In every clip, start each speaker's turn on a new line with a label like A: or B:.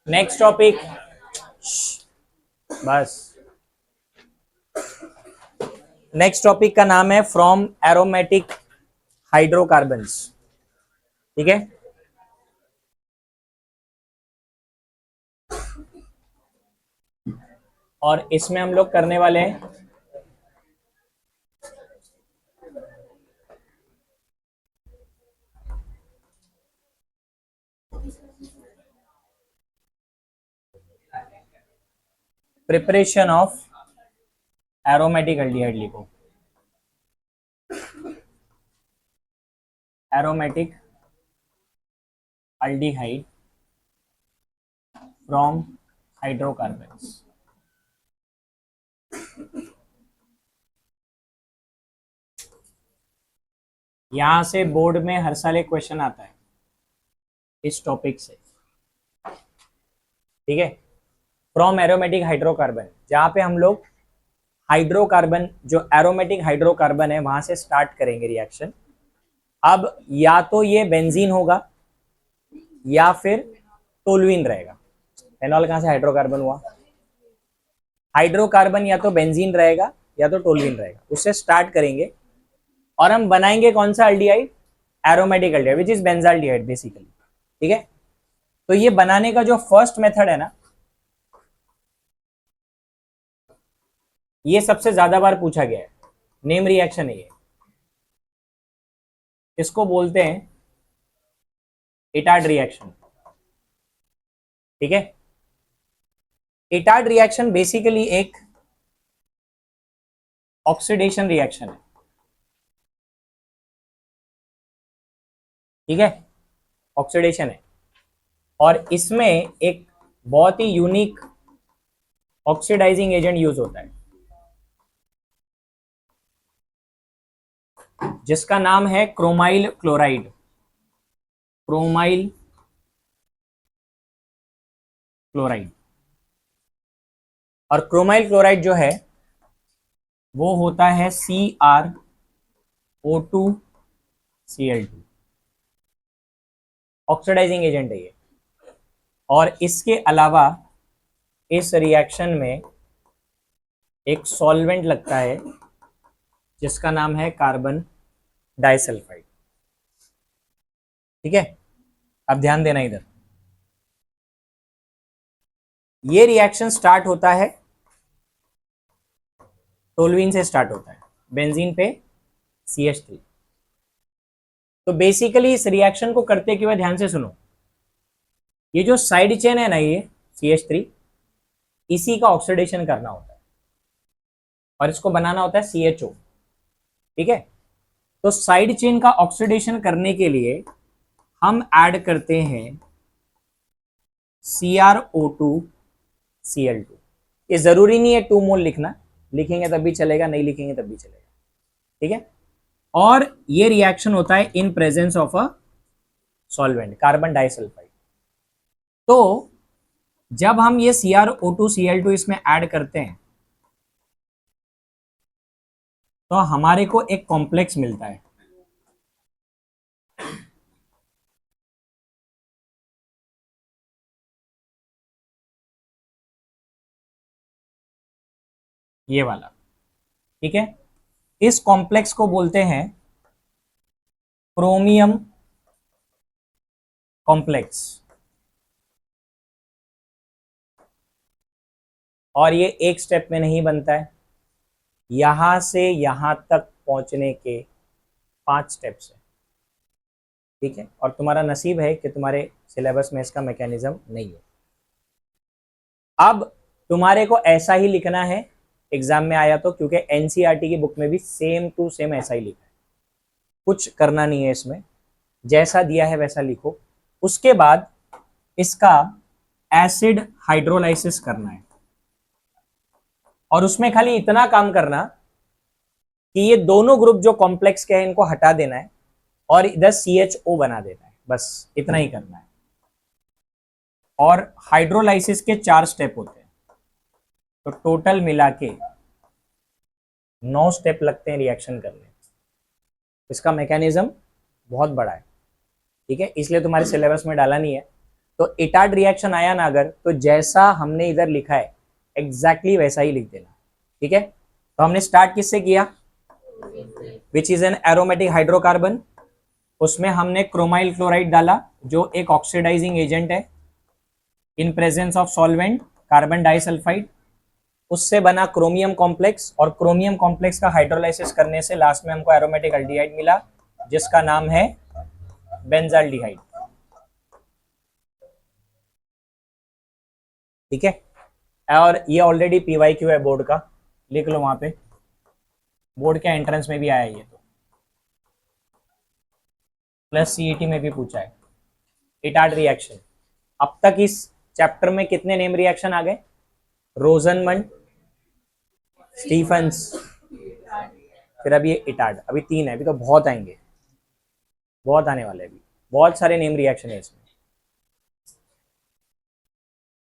A: Next topic, बस next topic का नाम है फ्रॉम एरोमेटिक हाइड्रोकार्बन्स। ठीक है, और इसमें हम लोग करने वाले हैं प्रिपरेशन ऑफ एरोमेटिक एल्डिहाइड। लिखो, एरोमेटिक एल्डिहाइड फ्रॉम हाइड्रोकार्बन्स। यहां से बोर्ड में हर साल एक क्वेश्चन आता है इस टॉपिक से। ठीक है, फ्रॉम एरोमेटिक हाइड्रोकार्बन, जहां पे हम लोग हाइड्रोकार्बन, जो एरोमेटिक हाइड्रोकार्बन है, वहां से स्टार्ट करेंगे रिएक्शन। अब या तो ये बेंजीन होगा या फिर टोलुइन रहेगा। फेनॉल कहां से हाइड्रोकार्बन हुआ? हाइड्रोकार्बन या तो बेंजीन रहेगा या तो टोलुइन रहेगा, उससे स्टार्ट करेंगे और हम बनाएंगे कौन सा aldehyde? Aromatic aldehyde, which is benzaldehyde basically. ठीक है, तो ये बनाने का जो फर्स्ट मेथड है ना, ये सबसे ज्यादा बार पूछा गया है। नेम रिएक्शन है ये, इसको बोलते हैं इटार्ड रिएक्शन। ठीक है, इटार्ड रिएक्शन बेसिकली एक ऑक्सीडेशन रिएक्शन है। ठीक है, ऑक्सीडेशन है, और इसमें एक बहुत ही यूनिक ऑक्सीडाइजिंग एजेंट यूज होता है जिसका नाम है क्रोमाइल क्लोराइड। क्रोमाइल क्लोराइड, और क्रोमाइल क्लोराइड जो है वो होता है CrO2Cl2, ऑक्सीडाइजिंग एजेंट है ये। और इसके अलावा इस रिएक्शन में एक सॉल्वेंट लगता है जिसका नाम है कार्बन डाइसल्फाइड। ठीक है, अब ध्यान देना इधर, ये रिएक्शन स्टार्ट होता है टोलुइन से, स्टार्ट होता है बेंजीन पे CH3। तो बेसिकली इस रिएक्शन को करते हुए ध्यान से सुनो, ये जो साइड चेन है ना, ये CH3, इसी का ऑक्सीडेशन करना होता है और इसको बनाना होता है CHO। ठीक है, तो साइड चेन का ऑक्सीडेशन करने के लिए हम ऐड करते हैं CrO2Cl2। ये जरूरी नहीं है 2 मोल लिखना, लिखेंगे तब भी चलेगा, नहीं लिखेंगे तब भी चलेगा। ठीक है, और ये रिएक्शन होता है इन presence of a solvent carbon disulphide. तो जब हम ये CrO2Cl2 इसमें ऐड करते हैं तो हमारे को एक कॉम्प्लेक्स मिलता है। ये वाला, ठीक है, इस कॉम्प्लेक्स को बोलते हैं क्रोमियम कॉम्प्लेक्स। और ये एक स्टेप में नहीं बनता है, यहां से यहां तक पहुंचने के 5 स्टेप्स है। ठीक है, और तुम्हारा नसीब है कि तुम्हारे सिलेबस में इसका मैकेनिज्म नहीं है। अब तुम्हारे को ऐसा ही लिखना है एग्जाम में आया तो, क्योंकि एनसीईआरटी की बुक में भी सेम टू सेम ऐसा ही लिखा है, कुछ करना नहीं है इसमें, जैसा दिया है वैसा लिखो। उसके बाद इसका एसिड हाइड्रोलाइसिस करना है, और उसमें खाली इतना काम करना कि ये दोनों ग्रुप जो कॉम्प्लेक्स के हैं इनको हटा देना है, और इधर CHO बना देना है, बस इतना ही करना है। और हाइड्रोलाइसिस के 4 स्टेप होते हैं, तो टोटल मिला के 9 स्टेप लगते हैं रिएक्शन करने। इसका मैकेनिज्म बहुत बड़ा है, ठीक है, इसलिए तुम्हारे सिलेबस में डाला नहीं है। तो इटार्ड रिएक्शन आया ना अगर, तो जैसा हमने इधर लिखा है एग्जैक्टली वैसा ही लिख देना, ठीक है। तो हमने स्टार्ट किससे किया, which is an aromatic hydrocarbon, उसमें हमने क्रोमाइल क्लोराइड डाला जो एक ऑक्सीडाइजिंग एजेंट है इन presence of solvent carbon disulphide, उससे बना क्रोमियम कॉम्प्लेक्स, और क्रोमियम कॉम्प्लेक्स का हाइड्रोलाइसिस करने से लास्ट में हमको एरोमेटिक एल्डिहाइड मिला जिसका नाम है बेंजाल्डिहाइड, ठीक है। और ये ऑलरेडी PYQ है बोर्ड का, लिख लो वहां पे, बोर्ड के एंट्रेंस में भी आया ये, तो प्लस CET में भी पूछा है। इटार्ड रिएक्शन, अब तक इस चैप्टर में कितने नेम रिएक्शन आ गए, रोजनमंड, स्टीफंस, फिर अभी ये इटार्ड, अभी 3 है, अभी तो बहुत आएंगे, बहुत आने वाले, अभी बहुत सारे नेम रिएक्शन है इसमें।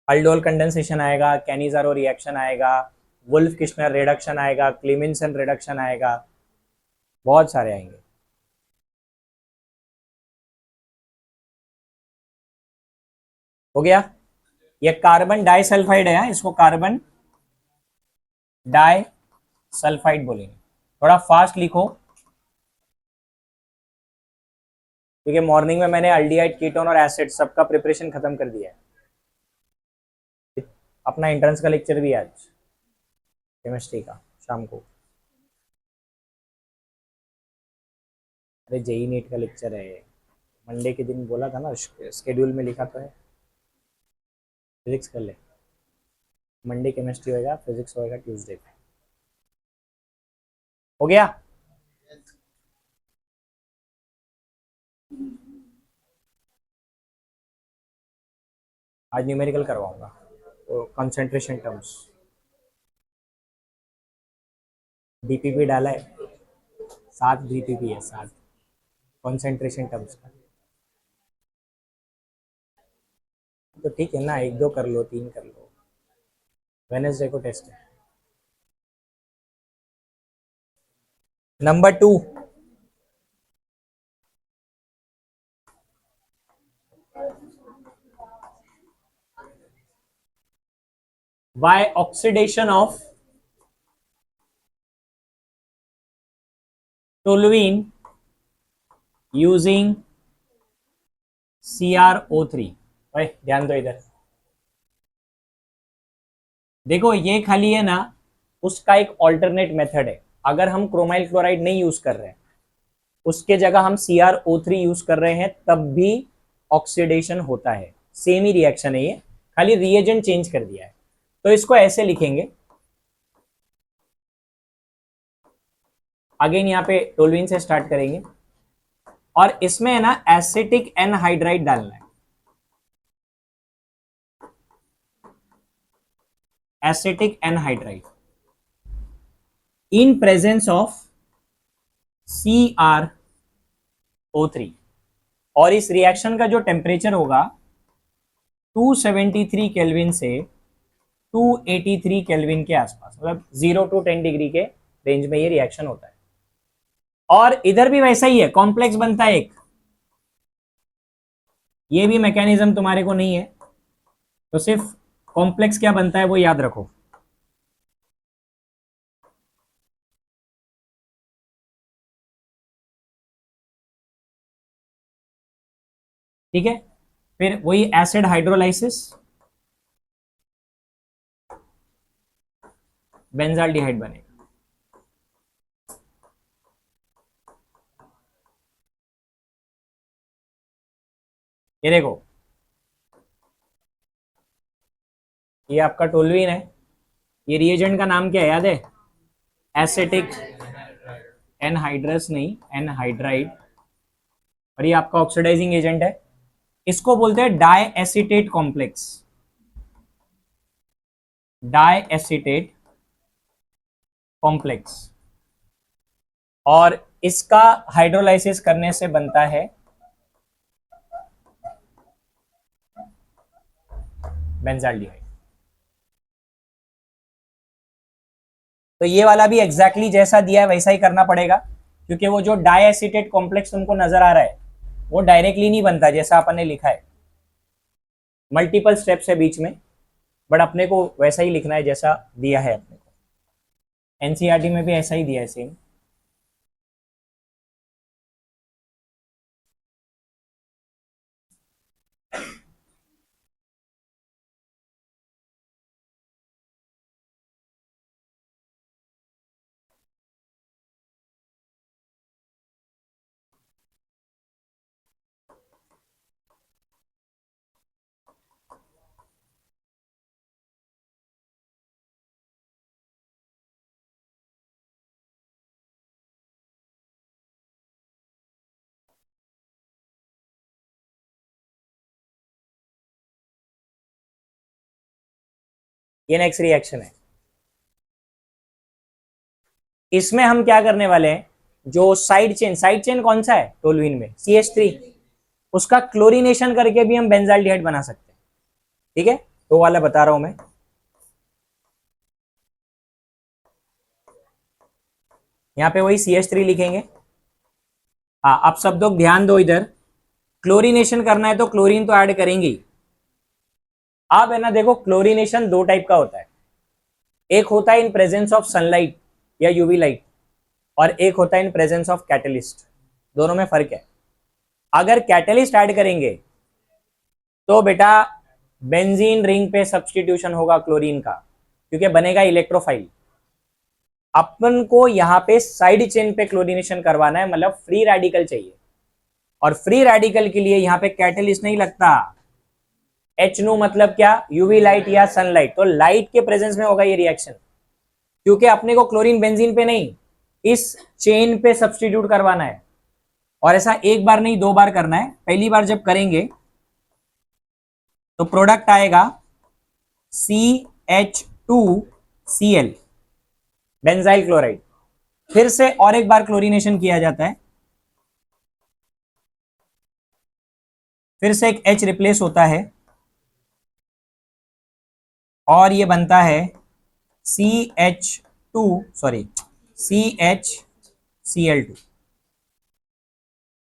A: अल्डोल कंडेंसेशन आएगा, कैनिजारो रिएक्शन आएगा, वुल्फ किश्नर रिडक्शन आएगा, क्लीमिंसन रिडक्शन आएगा, बहुत सारे आएंगे। हो गया, ये कार्बन डाइसल्फाइड है, इसको कार्बन डाई सल्फाइड बोलेंगे। थोड़ा फास्ट लिखो क्योंकि मॉर्निंग में मैंने अल्डिहाइड, कीटोन और एसिड सबका प्रिपरेशन खत्म कर दिया है। अपना एंट्रेंस का लेक्चर भी है आज केमिस्ट्री का शाम को, अरे JEE नीट का लेक्चर है मंडे के दिन, बोला था ना, स्केड्यूल में लिखा तो है। फिजिक्स कर ले, मंडे केमिस्ट्री होएगा, फिजिक्स होएगा ट्यूसडे पे। हो गया, आज न्यूमेरिकल करवाऊंगा, तो कंसंट्रेशन टर्म्स DPP डाला है, 7 DPP है, 7 कंसंट्रेशन टर्म्स का, तो ठीक है ना, 1-2 कर लो, 3 कर लो, वेडनेसडे को टेस्ट है। Number 2, why oxidation of toluene using CrO3। भाई ध्यान दो इधर, देखो ये खाली है ना, उसका एक ऑल्टरनेट मेथड है। अगर हम क्रोमाइल क्लोराइड नहीं यूज कर रहे हैं, उसके जगह हम CrO3 यूज कर रहे हैं, तब भी ऑक्सीडेशन होता है, सेम ही रिएक्शन है ये, खाली रिएजेंट चेंज कर दिया है। तो इसको ऐसे लिखेंगे, अगेन यहाँ पे टोलुइन से स्टार्ट करेंगे, और इसमें है ना एसिटिक एनहाइड्राइड डालना है, acetic anhydride in presence of CrO3, और इस रिएक्शन का जो टेम्परेचर होगा 273 केल्विन से 283 केल्विन के आसपास, मतलब 0 to 10 डिग्री के रेंज में ये रिएक्शन होता है। और इधर भी वैसा ही है, कॉम्प्लेक्स बनता है एक, ये भी मैकेनिज्म तुम्हारे को नहीं है, तो सिर्फ कॉम्प्लेक्स क्या बनता है वो याद रखो। ठीक है, फिर वही एसिड हाइड्रोलाइसिस, बेंजाल्डिहाइड बनेगा। ये देखो, ये आपका टोलुइन है, ये रिएजेंट का नाम क्या है याद है, एसिटिक एनहाइड्रस नहीं, एनहाइड्राइड, और ये आपका ऑक्सीडाइजिंग एजेंट है, इसको बोलते हैं di acetate complex, di acetate complex. और इसका हाइड्रोलाइसिस करने से बनता है बेंजाल्डिहाइड। तो ये वाला भी एग्जैक्टली जैसा दिया है वैसा ही करना पड़ेगा, क्योंकि वो जो डाइएसिटेट कॉम्प्लेक्स तुमको नजर आ रहा है वो डायरेक्टली नहीं बनता जैसा अपन ने लिखा है, मल्टीपल स्टेप्स है बीच में, बट अपने को वैसा ही लिखना है जैसा दिया है अपने को। एनसीईआरटी में भी ऐसा ही दिया है सेम। ये नेक्स्ट रिएक्शन है। इसमें हम क्या करने वाले हैं, जो साइड चेन कौन सा है टोलुइन में, CH3, उसका क्लोरीनेशन करके भी हम बेंजाल्डिहाइड बना सकते हैं। ठीक है, तो वाला बता रहा हूं मैं। यहां पे वही CH3 लिखेंगे। हाँ, अब सब लोग ध्यान दो इधर, क्लोरीनेशन करना है तो क्लोरीन तो ऐड करेंगे। अब है ना, देखो क्लोरीनेशन दो टाइप का होता है, एक होता है इन प्रेजेंस ऑफ सनलाइट या यूवी लाइट, और एक होता है इन प्रेजेंस ऑफ कैटलिस्ट। दोनों में फर्क है। अगर कैटलिस्ट ऐड करेंगे तो बेटा बेंजीन रिंग पे सब्सटीट्यूशन होगा क्लोरीन का, क्योंकि बनेगा इलेक्ट्रोफाइल। अपन को यहां पे साइड चेन पे क्लोरीनेशन करवाना है, मतलब फ्री रेडिकल चाहिए, और फ्री रेडिकल के लिए यहां पे कैटलिस्ट नहीं लगता। HNO मतलब क्या, यूवी लाइट या सनलाइट, तो लाइट के प्रेजेंस में होगा ये रिएक्शन, क्योंकि अपने को क्लोरीन बेंजीन पे नहीं, इस चेन पे सब्सटीट्यूट करवाना है। और ऐसा एक बार नहीं दो बार करना है। पहली बार जब करेंगे तो प्रोडक्ट आएगा CH2Cl, बेंजाइल क्लोराइड। फिर से और एक बार क्लोरीनेशन किया जाता है, फिर से एक H रिप्लेस होता है, और ये बनता है CH2,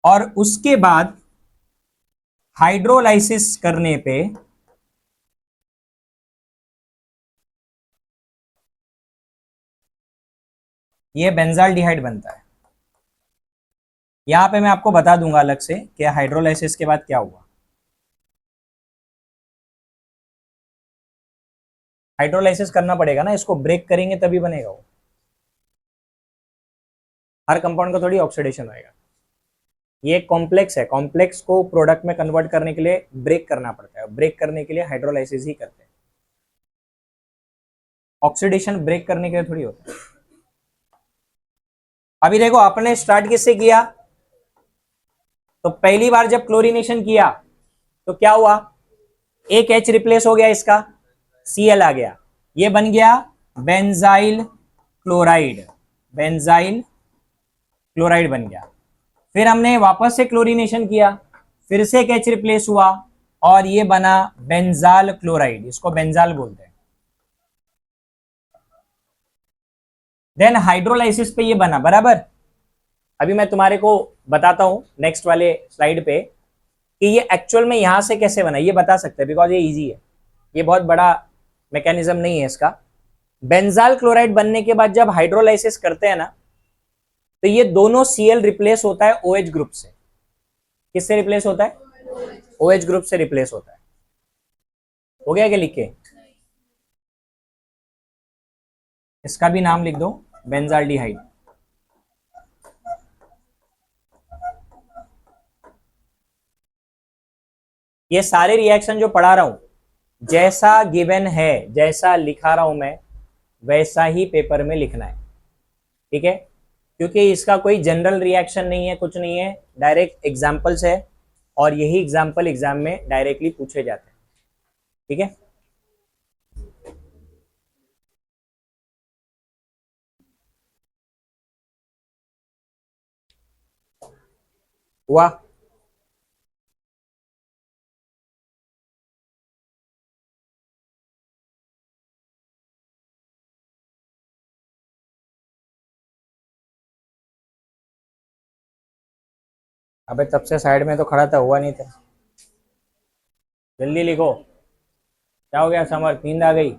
A: और उसके बाद हाइड्रोलाइसिस करने पे ये बेंजाल्डिहाइड बनता है। यहां पे मैं आपको बता दूंगा अलग से कि हाइड्रोलाइसिस के बाद क्या हुआ। हाइड्रोलाइसिस करना पड़ेगा ना, इसको ब्रेक करेंगे तभी बनेगा वो। हर कंपाउंड का थोड़ी ऑक्सीडेशन होएगा। ये कॉम्प्लेक्स है, कॉम्प्लेक्स को प्रोडक्ट में कन्वर्ट करने के लिए ब्रेक करना पड़ता है, ब्रेक करने के लिए हाइड्रोलाइसिस ही करते हैं। ऑक्सीडेशन ब्रेक करने के लिए थोड़ी होता है। अभी देखो आपने स्टार्ट किससे किया, तो पहली बार जब क्लोरीनेशन किया तो क्या हुआ, एक H रिप्लेस हो गया, इसका Cl आ गया, ये बन गया बेंजाइल क्लोराइड, बेंजाइल क्लोराइड बन गया। फिर हमने वापस से क्लोरीनेशन किया, फिर से एक H रिप्लेस हुआ, और ये बना बेंजाल क्लोराइड, इसको बेंजाल बोलते हैं। देन हाइड्रोलाइसिस पे ये बना बराबर। अभी मैं तुम्हारे को बताता हूं नेक्स्ट वाले स्लाइड पे कि ये एक्चुअल में यहां से कैसे बना, ये बता सकते हैं, बिकॉज ये इजी है, ये बहुत बड़ा मैकेनिज्म नहीं है इसका। बेंजाल क्लोराइड बनने के बाद जब हाइड्रोलाइसिस करते हैं ना, तो ये दोनों Cl रिप्लेस होता है OH ग्रुप से। किससे रिप्लेस होता है, OH ग्रुप से रिप्लेस होता है। हो गया क्या लिख के, इसका भी नाम लिख दो बेंजाल्डिहाइड। ये सारे रिएक्शन जो पढ़ा रहा हूं जैसा गिवन है, जैसा लिखा रहा हूं मैं, वैसा ही पेपर में लिखना है। ठीक है, क्योंकि इसका कोई जनरल रिएक्शन नहीं है, कुछ नहीं है, डायरेक्ट एग्जाम्पल्स है, और यही एग्जाम्पल एग्जाम में डायरेक्टली पूछे जाते हैं। ठीक है, हुआ? अबे तब से साइड में तो खड़ा था, हुआ नहीं था। जल्दी लिखो। क्या हो गया समर, नींद आ गई?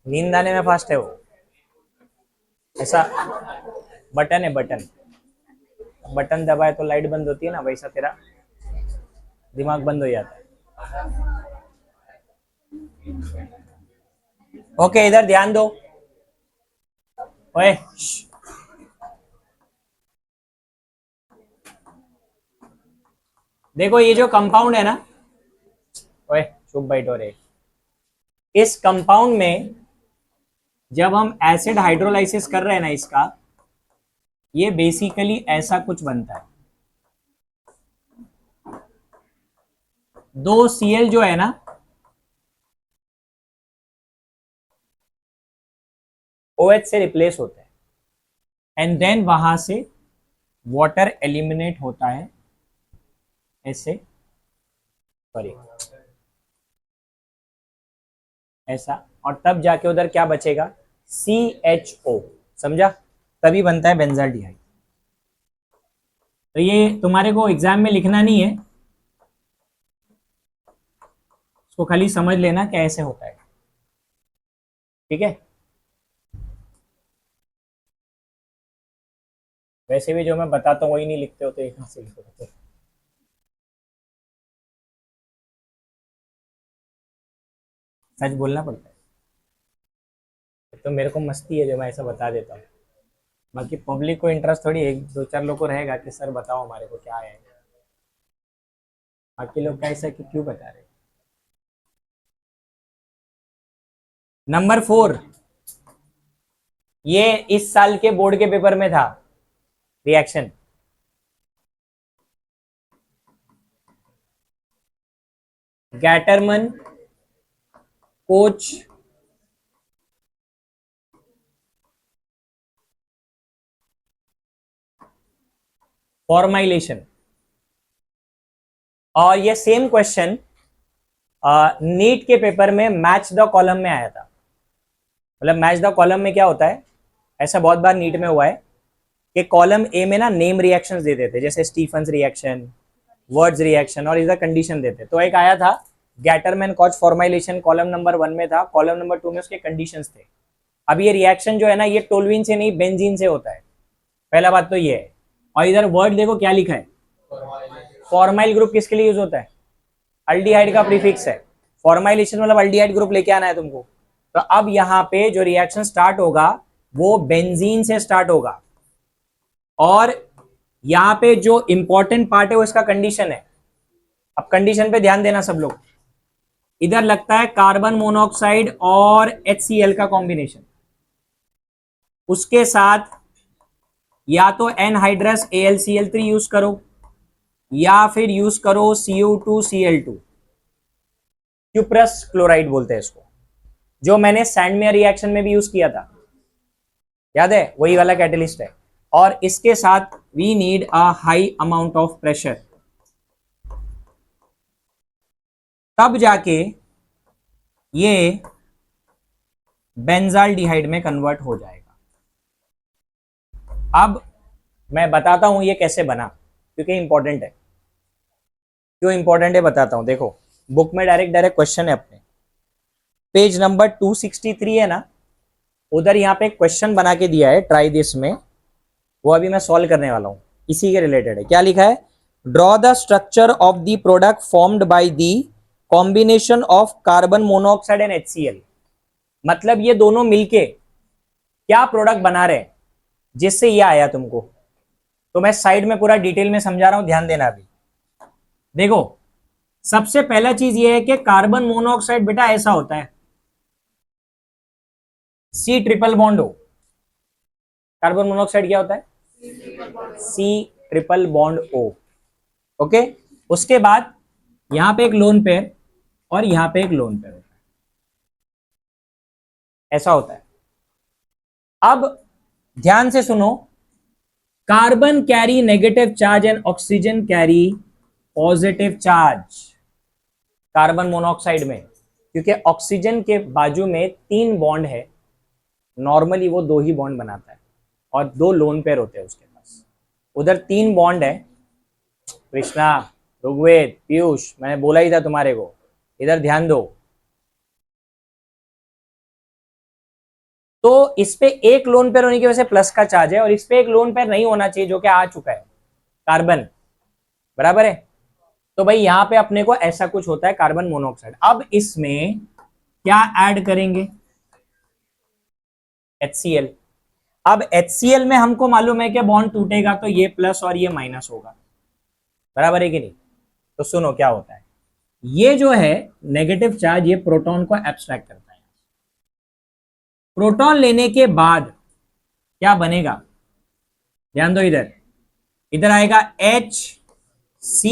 A: नींद आने में फास्ट है वो, ऐसा बटन है बटन, बटन दबाए तो लाइट बंद होती है ना, वैसा तेरा दिमाग बंद हो जाता है। ओके इधर ध्यान दो। ओए देखो ये जो कंपाउंड है ना, ओए चुप बैठो रे। इस कंपाउंड में जब हम एसिड हाइड्रोलाइसिस कर रहे हैं ना इसका, ये बेसिकली ऐसा कुछ बनता है। दो Cl जो है ना, OH से रिप्लेस होता है एंड देन वहां से वाटर एलिमिनेट होता है ऐसे, सॉरी ऐसा, और तब जाके उधर क्या बचेगा, CHO, समझा? तभी बनता है बेंजाल्डिहाइड। तो ये तुम्हारे को एग्जाम में लिखना नहीं है, इसको खाली समझ लेना कैसे होता है, ठीक है? वैसे भी जो मैं बताता हूँ वही नहीं लिखते हो तो कहाँ से लिखोगे? सच बोलना पड़ता है, तो मेरे को मस्ती है जो मैं ऐसा बता देता हूँ। बाकी पब्लिक को इंटरेस्ट थोड़ी, एक दो चार लोग को रहेगा कि सर बताओ हमारे को क्या है, बाकी लोग कैसा कि क्यों बता रहे। नंबर 4, ये इस साल के बोर्ड के पेपर में था, रिएक्शन। गैटरमन कोच फॉर्माइलेशन, और ये सेम क्वेश्चन नीट के पेपर में मैच द कॉलम में आया था। मतलब मैच द कॉलम में क्या होता है, ऐसा बहुत बार नीट में हुआ है कि कॉलम ए में ना नेम रिएक्शंस दे देते, जैसे स्टीफन्स रिएक्शन, वर्ड्स रिएक्शन, और इधर कंडीशन देते। तो एक आया था गैटरमैन कॉच फॉर्माइलेशन, कॉलम नंबर 1 में था, कॉलम नंबर 2 में उसके कंडीशंस थे। अब ये रिएक्शन जो है ना, ये टोल्यूइन से नहीं बेंजीन से होता है, पहला बात तो ये है। और इधर वर्ड देखो क्या लिखा है, फॉर्माइल ग्रुप किसके लिए यूज होता है, अल्डिहाइड का प्रीफिक्स है। फॉर्माइलेशन मतलब अल्डिहाइड ग्रुप लेके आना है तुमको। तो अब यहाँ पे जो रिएक्शन स्टार्ट होगा वो बेंजीन से स्टार्ट होगा, और यहाँ पे जो इंपॉर्टेंट पार्ट है वो इसका कंडीशन है। अब कंडीशन पे ध्यान देना सब लोग। इधर लगता है कार्बन मोनोऑक्साइड और HCl का कॉम्बिनेशन, उसके साथ या तो एनहाइड्रस AlCl3 यूज करो, या फिर यूज करो CO2Cl2, क्यूप्रस क्लोराइड बोलते हैं इसको, जो मैंने सैंडमेयर रिएक्शन में भी यूज किया था, याद है? वही वाला कैटलिस्ट है। और इसके साथ we need a high amount of pressure, तब जाके ये बेंजाल्डिहाइड में कन्वर्ट हो जाएगा। अब मैं बताता हूं ये कैसे बना, क्योंकि इंपॉर्टेंट है। क्यों इंपॉर्टेंट है बताता हूं, देखो बुक में डायरेक्ट डायरेक्ट क्वेश्चन है, अपने पेज नंबर 263 है ना, उधर यहाँ पे क्वेश्चन बना के दिया है ट्राई दिस में, वो अभी मैं सॉल्व करने वाला हूं, इसी के रिलेटेड है। क्या लिखा है, draw the structure of the product formed by the combination of carbon monoxide and HCl। मतलब ये दोनों मिलके क्या प्रोडक्ट बना रहे हैं जिससे ये आया तुमको। तो मैं साइड में पूरा डिटेल में समझा रहा हूं, ध्यान देना। अभी देखो सबसे पहला चीज ये है कि कार्बन मोनोऑक्साइड बेटा ऐसा होता है, C triple bond O। Carbon monoxide क्या होता है, C triple bond O। Okay, उसके बाद यहां पे एक लोन पेयर और यहां पे एक लोन पेयर होता है। ऐसा होता है। अब ध्यान से सुनो, carbon carry negative charge and oxygen carry positive charge. Carbon monoxide में, क्योंकि ऑक्सीजन के बाजू में 3 बॉन्ड है, नॉर्मली वो 2 ही बॉन्ड बनाता है और 2 लोन पेयर होते हैं उसके पास। उधर 3 बॉन्ड है। कृष्णा, ऋग्वेद, पीयूष, मैंने बोला ही था तुम्हारे को, इधर ध्यान दो। तो इस पे एक लोन पेयर होने की वजह से प्लस का चार्ज है और इस पे एक लोन पेयर नहीं होना चाहिए, जो कि आ चुका है, कार्बन, बराबर है। तो भाई यहां पे अपने को ऐसा कुछ होता है, कार्बन मोनोऑक्साइड। अब इसमें क्या ऐड करेंगे? HCl। अब HCl में हमको मालूम है कि बॉन्ड टूटेगा तो ये प्लस और ये माइनस होगा, बराबर है कि नहीं? तो सुनो क्या होता है, ये जो है नेगेटिव चार्ज, ये प्रोटॉन को एब्स्ट्रैक्ट करता है। प्रोटॉन लेने के बाद क्या बनेगा? ध्यान दो, इधर इधर आएगा HC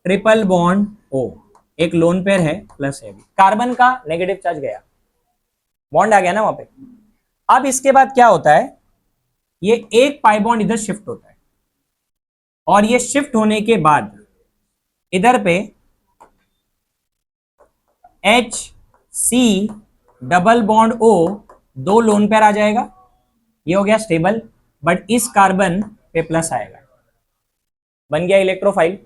A: ट्रिपल बॉन्ड O, एक लोन पेयर है, प्लस है, कार्बन का नेगेटिव चार्ज गया, बॉन्ड आ गया ना वहां पे। अब इसके बाद क्या होता है, ये एक पाई बॉन्ड इधर शिफ्ट होता है और ये शिफ्ट होने के बाद इधर पे HC double bond O, 2 lone pair आ जाएगा, ये हो गया स्टेबल। बट इस कार्बन पे प्लस आएगा, बन गया इलेक्ट्रोफाइल,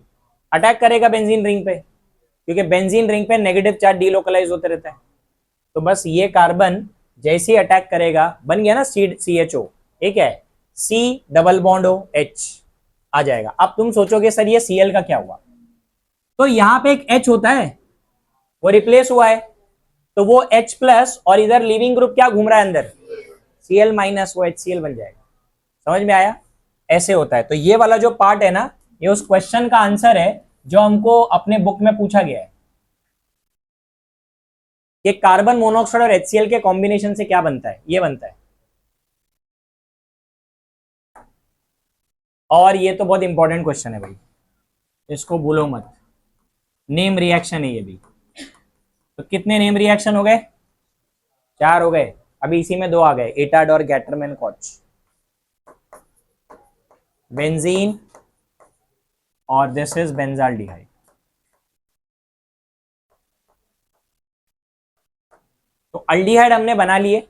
A: अटैक करेगा बेंजीन रिंग पे, क्योंकि बेंजीन रिंग पे नेगेटिव चार्ज डीलोकलाइज होते रहता है। तो बस ये कार्बन जैसे ही अटैक करेगा, बन गया ना CHO, ठीक है, C double bond O H आ जाएगा। अब तुम सोचोगे सर ये Cl का क्या हुआ? तो यहां पे एक H होता है, वो रिप्लेस हुआ है, तो वो H प्लस और इधर लिविंग ग्रुप क्या घूम रहा है अंदर, Cl माइनस, वो HCl बन जाएगा। समझ में आया? ऐसे होता है। तो ये वाला जो पार्ट है ना, ये उस क्वेश्चन का आंसर है जो हमको अपने बुक में पूछा गया है कि कार्बन मोनोऑक्साइड और HCl के कॉम्बिनेशन से क्या बनता है, ये बनता है। और ये तो बहुत इंपॉर्टेंट क्वेश्चन है भाई, इसको भूलो मत, नेम रिएक्शन है ये भी। तो कितने नेम रिएक्शन हो गए? 4 हो गए, अभी इसी में 2 आ गए, एटाड और गैटरमैन कॉच, बेंजीन और दिस इज बेंजाल्डिहाइड। तो अल्डिहाइड हमने बना लिए,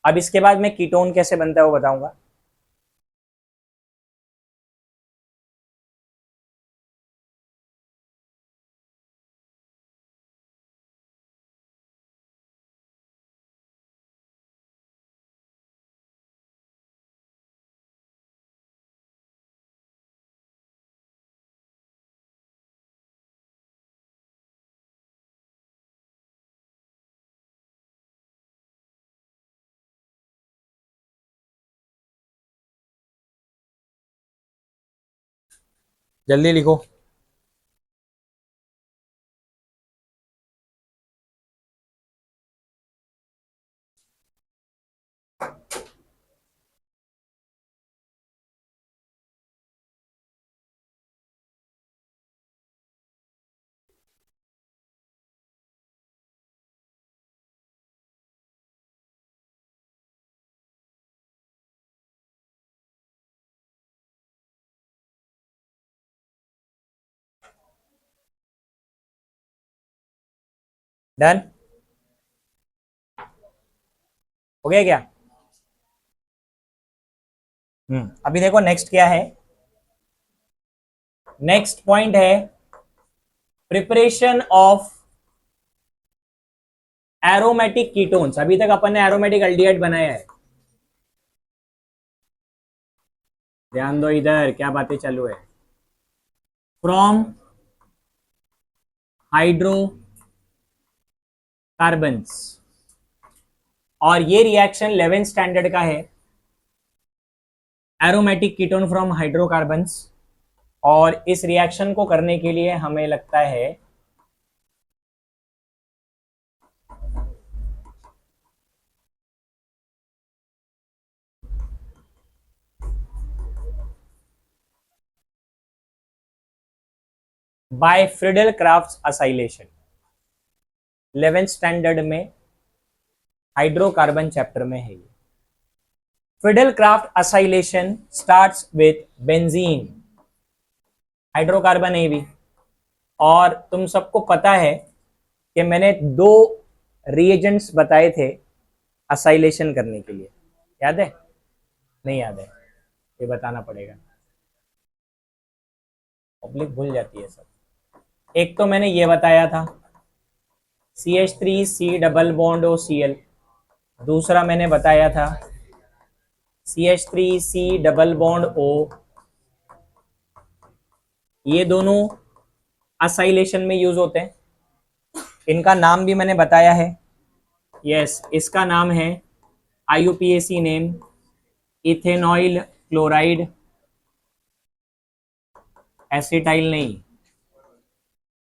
A: अब इसके बाद मैं कीटोन कैसे बनता है वो बताऊंगा। जल्दी लिखो। डन हो गया क्या? अभी देखो नेक्स्ट क्या है। नेक्स्ट पॉइंट है प्रिपरेशन ऑफ एरोमेटिक कीटोन्स। अभी तक अपन ने एरोमेटिक अल्डिहाइड बनाया है, ध्यान दो इधर क्या बातें चालू है। फ्रॉम हाइड्रोकार्बन्स, और ये रिएक्शन 11th स्टैंडर्ड का है, एरोमेटिक कीटोन फ्रॉम हाइड्रोकार्बन्स। और इस रिएक्शन को करने के लिए हमें लगता है by Friedel Craft acylation. 11th standard में हाइड्रोकार्बन चैप्टर में है ये। Friedel Craft acylation starts with benzene, hydrocarbon है भी। और तुम सबको पता है कि मैंने 2 रिएजेंट्स बताए थे असाइलेशन करने के लिए, याद है? नहीं याद है? ये बताना पड़ेगा, पब्लिक भूल जाती है सब। एक तो मैंने ये बताया था CH3 डबल बॉन्ड OCl, दूसरा मैंने बताया था CH3 डबल बॉन्ड O। ये दोनों असाइलेशन में यूज होते हैं। इनका नाम भी मैंने बताया है। यस, इसका नाम है IUPAC name ethanoyl chloride, acetyl नहीं,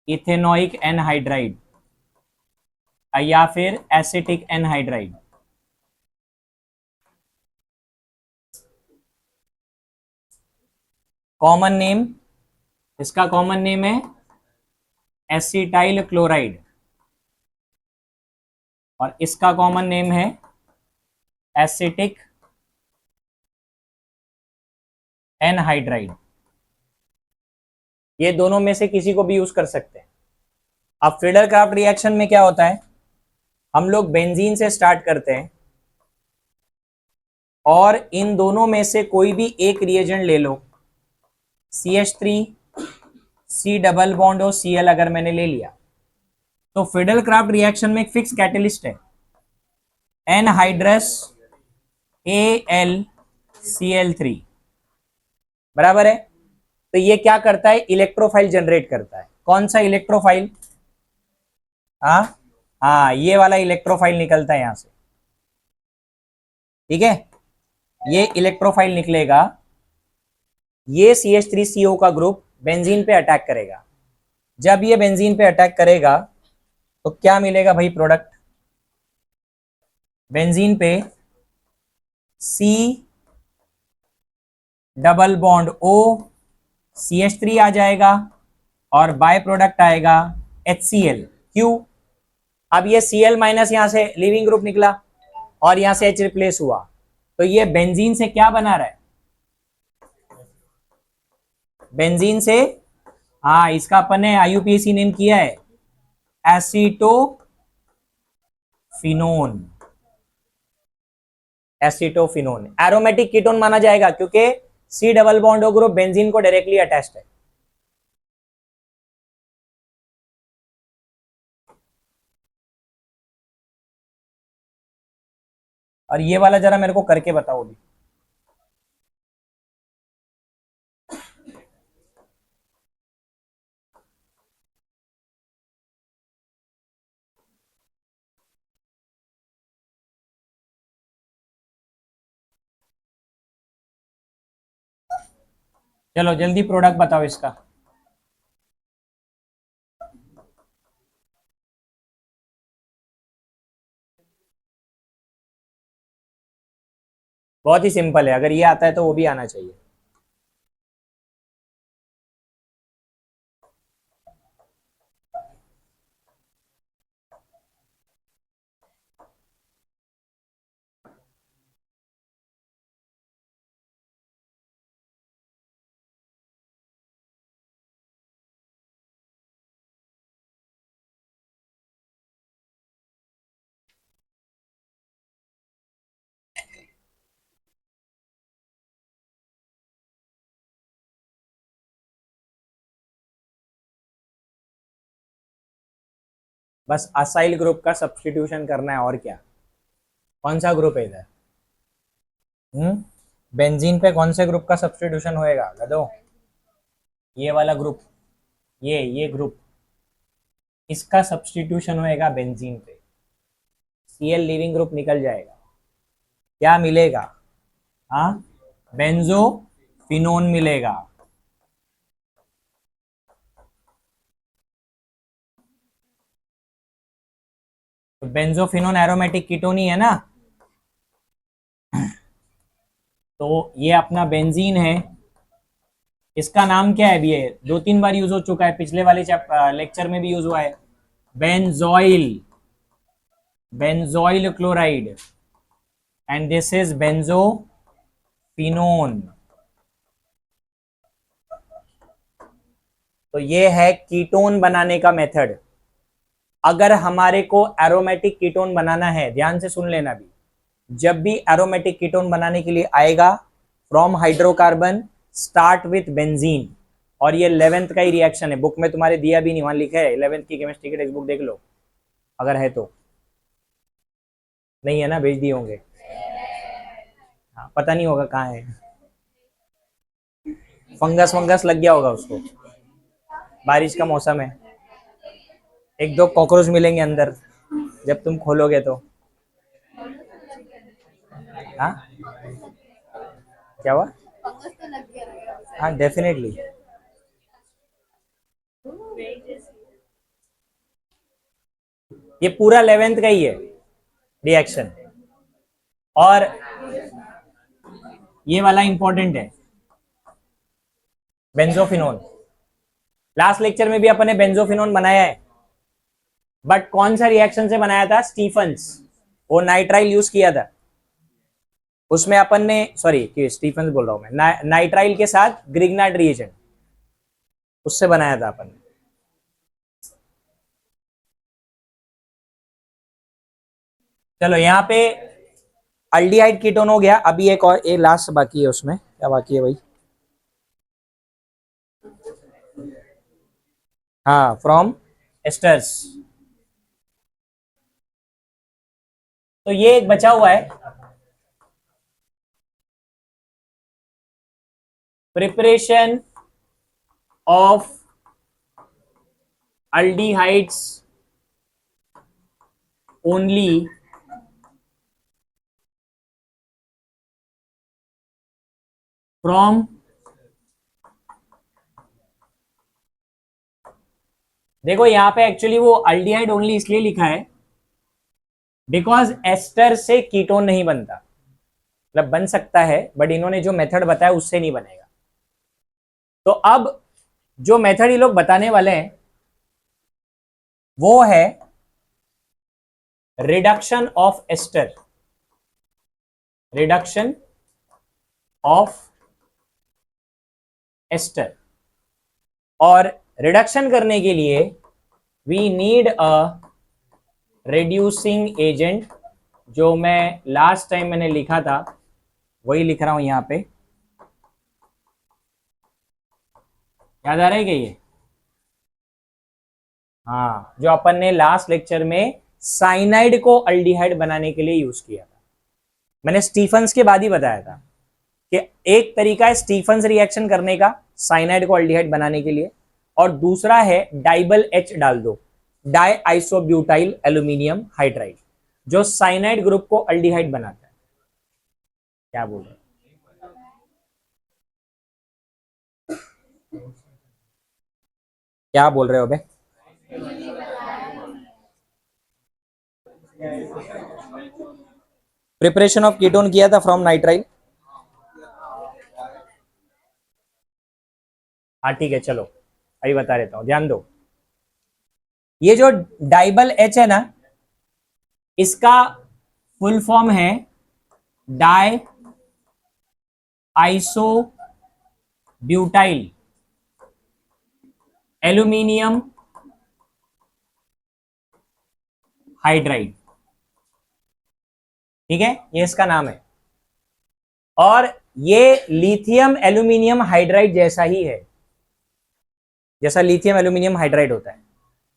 A: इथेनोइक एनहाइड्राइड या फिर एसिटिक एनहाइड्राइड। कॉमन नेम, इसका कॉमन नेम है एसिटाइल क्लोराइड और इसका कॉमन नेम है एसिटिक एनहाइड्राइड। ये दोनों में से किसी को भी यूज कर सकते हैं। अब फिडेल क्राफ्ट रिएक्शन में क्या होता है, हम लोग बेंजीन से स्टार्ट करते हैं और इन दोनों में से कोई भी एक रिएजेंट ले लो, CH3 डबल बॉन्ड और Cl अगर मैंने ले लिया तो फिडेल क्राफ्ट रिएक्शन में एक फिक्स कैटलिस्ट है एनहाइड्रस AlCl3, बराबर है। तो ये क्या करता है, इलेक्ट्रोफाइल जनरेट करता है। कौन सा इलेक्ट्रोफाइल? हाँ, ये वाला इलेक्ट्रोफाइल निकलता है यहां से, ठीक है। ये इलेक्ट्रोफाइल निकलेगा, ये CH3CO का ग्रुप बेंजीन पे अटैक करेगा। जब ये बेंजीन पे अटैक करेगा तो क्या मिलेगा भाई प्रोडक्ट, बेंजीन पे C double bond O CH3 आ जाएगा और बाय प्रोडक्ट आएगा HCl। क्यों? अब ये Cl माइनस यहां से लिविंग ग्रुप निकला और यहां से H रिप्लेस हुआ, तो ये बेंजीन से क्या बना रहा है, बेंजीन से, हाँ, इसका अपन ने IUPAC नेम किया है एसीटोफिनोन। एसीटोफिनोन एरोमेटिक कीटोन माना जाएगा क्योंकि C double bond O group benzene को डायरेक्टली अटैच्ड है। और ये वाला जरा मेरे को करके बताओ भी। चलो जल्दी प्रोडक्ट बताओ इसका। बहुत ही सिंपल है, अगर ये आता है तो वो भी आना चाहिए। बस असाइल ग्रुप का सब्स्टिट्यूशन करना है, और क्या। कौन सा ग्रुप है इधर? बेंजीन पे कौन से ग्रुप का सब्स्टिट्यूशन होएगा गधो? ये वाला ग्रुप, ये ग्रुप, इसका सब्स्टिट्यूशन होएगा बेंजीन पे। Cl लिविंग ग्रुप निकल जाएगा, क्या मिलेगा? हाँ, बेंजोफिनोन मिलेगा। तो बेंजोफिनोन एरोमेटिक कीटोन ही है ना, तो ये अपना बेंजीन है। इसका नाम क्या है? अभी ये 2-3 बार यूज हो चुका है, पिछले वाले लेक्चर में भी यूज हुआ है, benzoyl. benzoyl chloride and this is benzophenone. तो ये है कीटोन बनाने का मेथड. अगर हमारे को एरोमेटिक कीटोन बनाना है, ध्यान से सुन लेना भी, जब भी एरोमेटिक कीटोन बनाने के लिए आएगा, from hydrocarbon start with benzene. और ये 11th का ही रिएक्शन है, बुक में तुम्हारे दिया भी नहीं, वहां लिखा है 11th की केमिस्ट्री की टेक्स्ट बुक देख लो अगर है तो. नहीं है ना, भेज दिए होंगे. हाँ, पता नहीं होगा कहाँ है, फंगस वंगस लग गया होगा उसको, बारिश का मौसम है, एक दो कॉकरोच मिलेंगे अंदर जब तुम खोलोगे तो. हाँ, क्या हुआ? हाँ डेफिनेटली. ये पूरा 11th का ही है रिएक्शन. और ये वाला इंपॉर्टेंट है, बेंजोफिनोन. लास्ट लेक्चर में भी अपन ने बेंजोफिनोन बनाया है, बट कौन सा रिएक्शन से बनाया था? स्टीफंस. वो नाइट्राइल यूज किया था उसमें अपन ने, सॉरी स्टीफंस बोल रहा हूं मैं, नाइट्राइल के साथ ग्रिग्नार्ड रिएजेंट, उससे बनाया था अपन ने. चलो यहाँ पे अल्डिहाइड कीटोन हो गया. अभी एक और, एक लास्ट बाकी है. उसमें क्या बाकी है भाई? हाँ, फ्रॉम एस्टर्स. तो ये एक बचा हुआ है, preparation of aldehydes only from, देखो यहां पे एक्चुअली वो अल्डिहाइड ओनली इसलिए लिखा है बिकॉज एस्टर से कीटोन नहीं बनता. मतलब बन सकता है बट इन्होंने जो मेथड बताया उससे नहीं बनेगा. तो अब जो मेथड ये लोग बताने वाले हैं वो है reduction of ester. Reduction of ester. और रिडक्शन करने के लिए we need a reducing agent. जो मैं लास्ट टाइम मैंने लिखा था वही लिख रहा हूं यहां पे. याद आ रहा है क्या ये? हाँ, जो अपन ने लास्ट लेक्चर में साइनाइड को अल्डिहाइड बनाने के लिए यूज किया था. मैंने स्टीफंस के बाद ही बताया था कि एक तरीका है स्टीफंस रिएक्शन करने का साइनाइड को अल्डिहाइड बनाने के लिए, और दूसरा है डाइबल एच डाल दो, डाई आइसोब्यूटाइल एल्यूमिनियम हाइड्राइड, जो साइनाइड ग्रुप को अल्डिहाइड बनाता है. क्या बोल रहे? क्या बोल रहे हो बे? प्रिपरेशन ऑफ कीटोन किया था फ्रॉम नाइट्राइल. हाँ ठीक है, चलो अभी बता देता हूं, ध्यान दो. ये जो डाइबल एच है ना, इसका फुल फॉर्म है di iso butyl aluminium hydride. ठीक है, ये इसका नाम है. और ये लिथियम एल्यूमिनियम हाइड्राइड जैसा ही है, जैसा लिथियम एल्यूमिनियम हाइड्राइड होता है.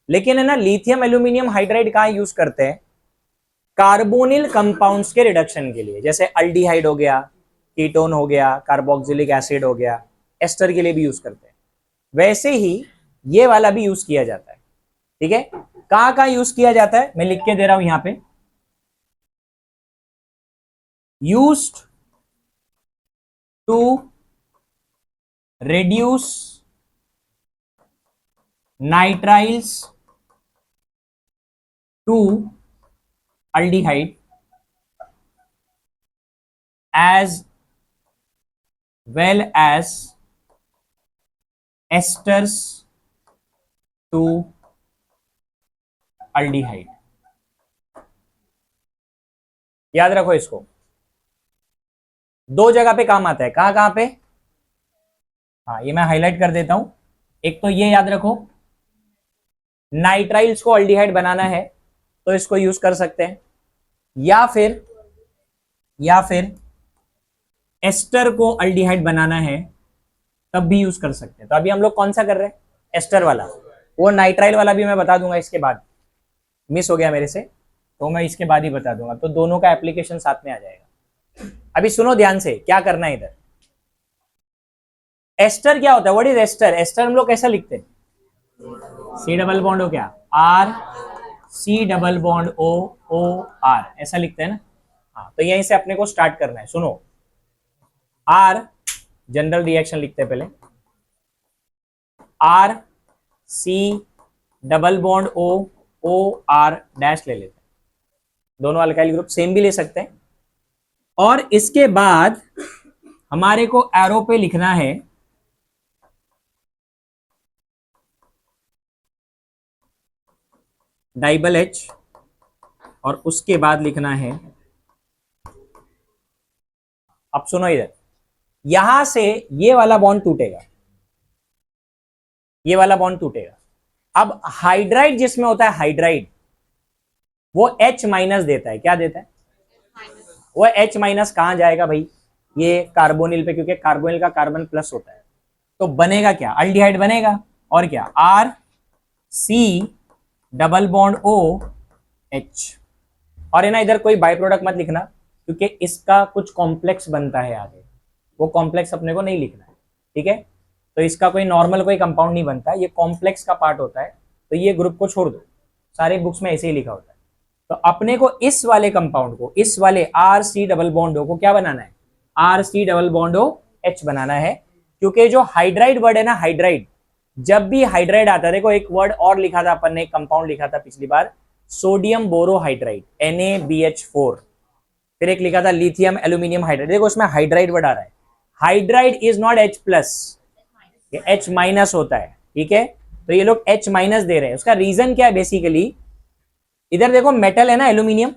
A: लेकिन है ना, लिथियम एल्यूमिनियम हाइड्राइड कहां यूज करते हैं? कार्बोनिल कंपाउंड्स के रिडक्शन के लिए, जैसे अल्डिहाइड हो गया, कीटोन हो गया, कार्बोक्सिलिक एसिड हो गया, एस्टर के लिए भी यूज करते हैं. वैसे ही ये वाला भी यूज किया जाता है. ठीक है, कहां कहां यूज किया जाता है मैं लिख के दे रहा हूं यहां पे. Used to reduce nitriles to aldehyde as well as esters to aldehyde. याद रखो इसको, दो जगह पे काम आता है। कहां कहां पे? हाँ, ये मैं हाईलाइट कर देता हूं। एक तो ये याद रखो, नाइट्राइल्स को अल्डिहाइड बनाना है तो इसको यूज कर सकते हैं, या फिर एस्टर को अल्डिहाइड बनाना है तब भी यूज कर सकते हैं। तो अभी हम लोग कौन सा कर रहे हैं? एस्टर वाला। वो नाइट्राइल वाला भी मैं बता दूंगा इसके बाद, मिस हो गया मेरे से, तो मैं इसके बाद ही बता दूंगा, तो दोनों का एप्लीकेशन साथ में आ जाएगा। अभी सुनो ध्यान से क्या करना है इधर। एस्टर क्या होता है? What is ester? एस्टर हम लोग कैसा लिखते हैं? सी डबल बॉन्ड हो, क्या R C double bond O, O R, ऐसा लिखते हैं ना। हाँ, तो यहीं से अपने को स्टार्ट करना है। सुनो, आर जनरल रिएक्शन लिखते हैं पहले, R C double bond O, O R dash ले लेते हैं। दोनों अल्काइल ग्रुप सेम भी ले सकते हैं। और इसके बाद हमारे को एरो पे लिखना है डाइबल एच, और उसके बाद लिखना है, अब सुनो इधर, यहां से ये वाला बॉन्ड टूटेगा, ये वाला बॉन्ड टूटेगा। अब हाइड्राइड जिसमें होता है हाइड्राइड, वो H माइनस देता है। क्या देता है? वो H माइनस कहां जाएगा भाई? ये कार्बोनिल पे, क्योंकि कार्बोनिल का कार्बन प्लस होता है, तो बनेगा क्या? अल्डिहाइड बनेगा। और क्या? R C double bond O H. और है ना, इधर कोई बाई प्रोडक्ट मत लिखना, क्योंकि इसका कुछ कॉम्प्लेक्स बनता है आगे, वो कॉम्प्लेक्स अपने को नहीं लिखना है, ठीक है? तो इसका कोई नॉर्मल कोई कंपाउंड नहीं बनता, ये कॉम्प्लेक्स का पार्ट होता है, तो ये ग्रुप को छोड़ दो, सारे बुक्स में ऐसे ही लिखा होता है। तो अपने को इस वाले कंपाउंड को, इस वाले R C double bond O को क्या बनाना है? R C double bond O H बनाना है, क्योंकि जो हाइड्राइड वर्ड है ना, हाइड्राइड, जब भी हाइड्राइड आता है, देखो एक वर्ड और लिखा था अपन ने, एक कंपाउंड लिखा था पिछली बार, सोडियम बोरोहाइड्राइड NaBH4, फिर एक लिखा था लिथियम एल्यूमिनियम हाइड्राइड। देखो उसमें हाइड्राइड वर्ड आ रहा है। Hydride is not H plus, ये H माइनस होता है, ठीक है? तो ये लोग H माइनस दे रहे हैं। उसका रीजन क्या है? बेसिकली इधर देखो, मेटल है ना एल्यूमिनियम,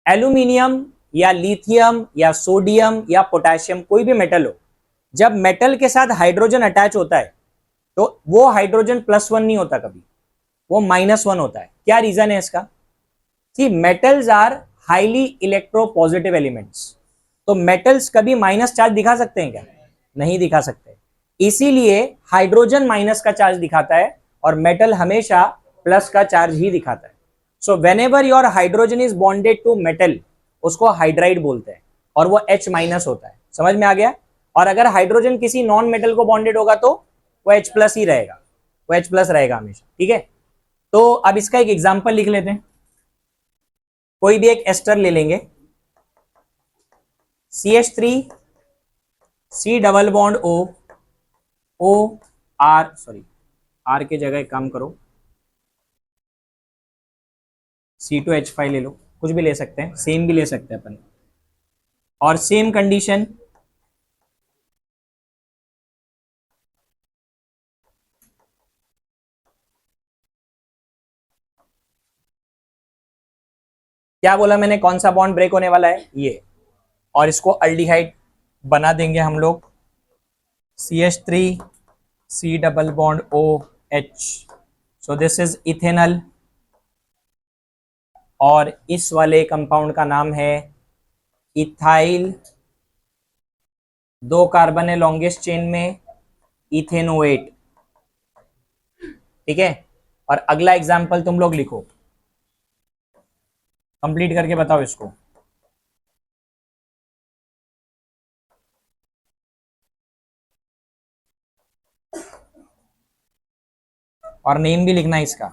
A: एल्यूमिनियम या लिथियम या सोडियम या पोटेशियम, कोई भी मेटल हो, जब मेटल के साथ हाइड्रोजन अटैच होता है तो वो हाइड्रोजन +1 नहीं होता कभी, वो -1 होता है। क्या रीजन है इसका? See, metals are highly electropositive elements, तो मेटल्स कभी माइनस चार्ज दिखा सकते हैं क्या? नहीं दिखा सकते। इसीलिए हाइड्रोजन माइनस का चार्ज दिखाता है और मेटल हमेशा प्लस का चार्ज ही दिखाता है। So whenever your hydrogen is bonded to metal, उसको हाइड्राइड बोलते हैं, और वो H माइनस होता है। समझ में आ गया? और अगर हाइड्रोजन किसी नॉन मेटल को बॉन्डेड होगा तो वो H प्लस ही रहेगा, वो H प्लस रहेगा हमेशा, ठीक है? तो अब इसका एक एग्जाम्पल लिख लेते हैं। कोई भी एक एस्टर ले लेंगे, CH3 C double bond O, O R, sorry R के जगह एक काम करो, C2H5 ले लो, कुछ भी ले सकते हैं, सेम भी ले सकते हैं अपन, और सेम कंडीशन क्या बोला मैंने? कौन सा बॉन्ड ब्रेक होने वाला है? ये, और इसको अल्डिहाइड बना देंगे हम लोग, CH3 C double bond OH, so this is ethanal, और इस वाले कंपाउंड का नाम है इथाइल, 2 कार्बन है लॉन्गेस्ट चेन में, इथेनोएट, ठीक है? और अगला एग्जांपल तुम लोग लिखो, कंप्लीट करके बताओ इसको। और नेम भी लिखना है इसका,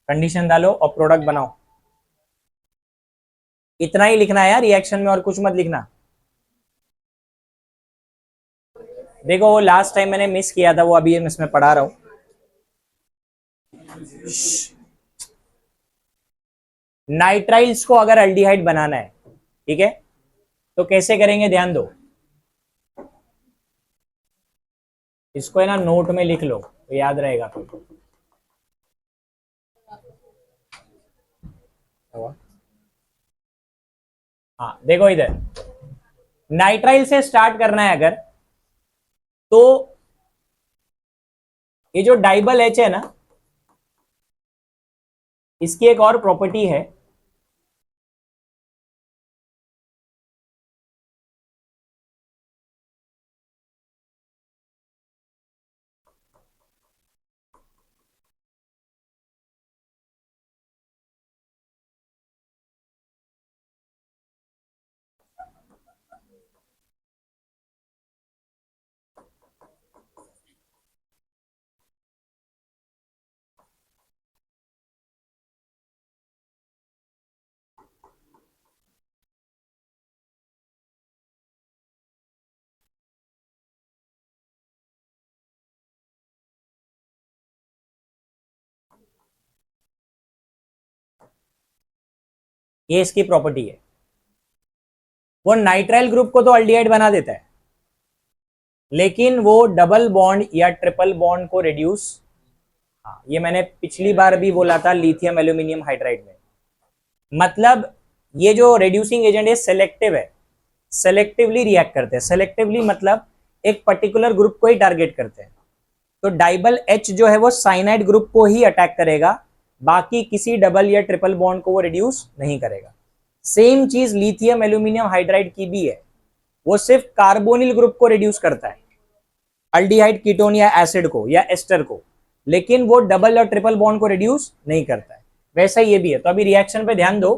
A: कंडीशन डालो और प्रोडक्ट बनाओ। इतना ही लिखना है यार रिएक्शन में, और कुछ मत लिखना। देखो वो लास्ट टाइम मैंने मिस किया था, वो अभी इसमें पढ़ा रहा हूं। नाइट्राइल्स को अगर अल्डिहाइड बनाना है, ठीक है, तो कैसे करेंगे? ध्यान दो, इसको है ना नोट में लिख लो तो याद रहेगा। हाँ देखो इधर, नाइट्राइल से स्टार्ट करना है अगर, तो ये जो डाइबल एच है ना, इसकी एक और प्रॉपर्टी है, ये इसकी प्रॉपर्टी है। वो नाइट्राइल ग्रुप को तो अल्डिहाइड बना देता है, लेकिन वो डबल बॉन्ड या ट्रिपल बॉन्ड को रिड्यूस, हाँ ये मैंने पिछली बार भी बोला था लिथियम एल्यूमिनियम हाइड्राइड में, मतलब ये जो रिड्यूसिंग एजेंट है सेलेक्टिव है, सेलेक्टिवली रिएक्ट करते हैं। सेलेक्टिवली मतलब एक पर्टिकुलर ग्रुप को ही टारगेट करते हैं। तो डाइबल एच जो है वो साइनाइड ग्रुप को ही अटैक करेगा, बाकी किसी डबल या ट्रिपल बॉन्ड को वो रिड्यूस नहीं करेगा। सेम चीज लिथियम एल्यूमिनियम हाइड्राइड की भी है, वो सिर्फ कार्बोनिल ग्रुप को रिड्यूस करता है, अल्डिहाइड कीटोन या एसिड को या एस्टर को, लेकिन वो डबल और ट्रिपल बॉन्ड को रिड्यूस नहीं करता है। वैसा ये भी है। तो अभी रिएक्शन पे ध्यान दो,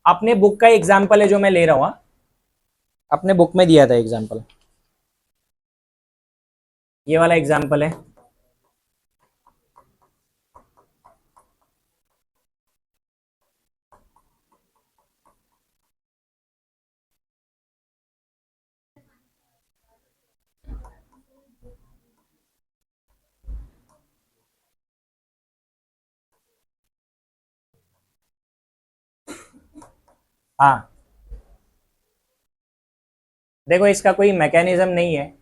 A: अपने बुक का एग्जाम्पल है जो मैं ले रहा हूं, अपने बुक में दिया था एग्जाम्पल, ये वाला एग्जाम्पल है। हाँ देखो, इसका कोई मैकेनिज्म नहीं है,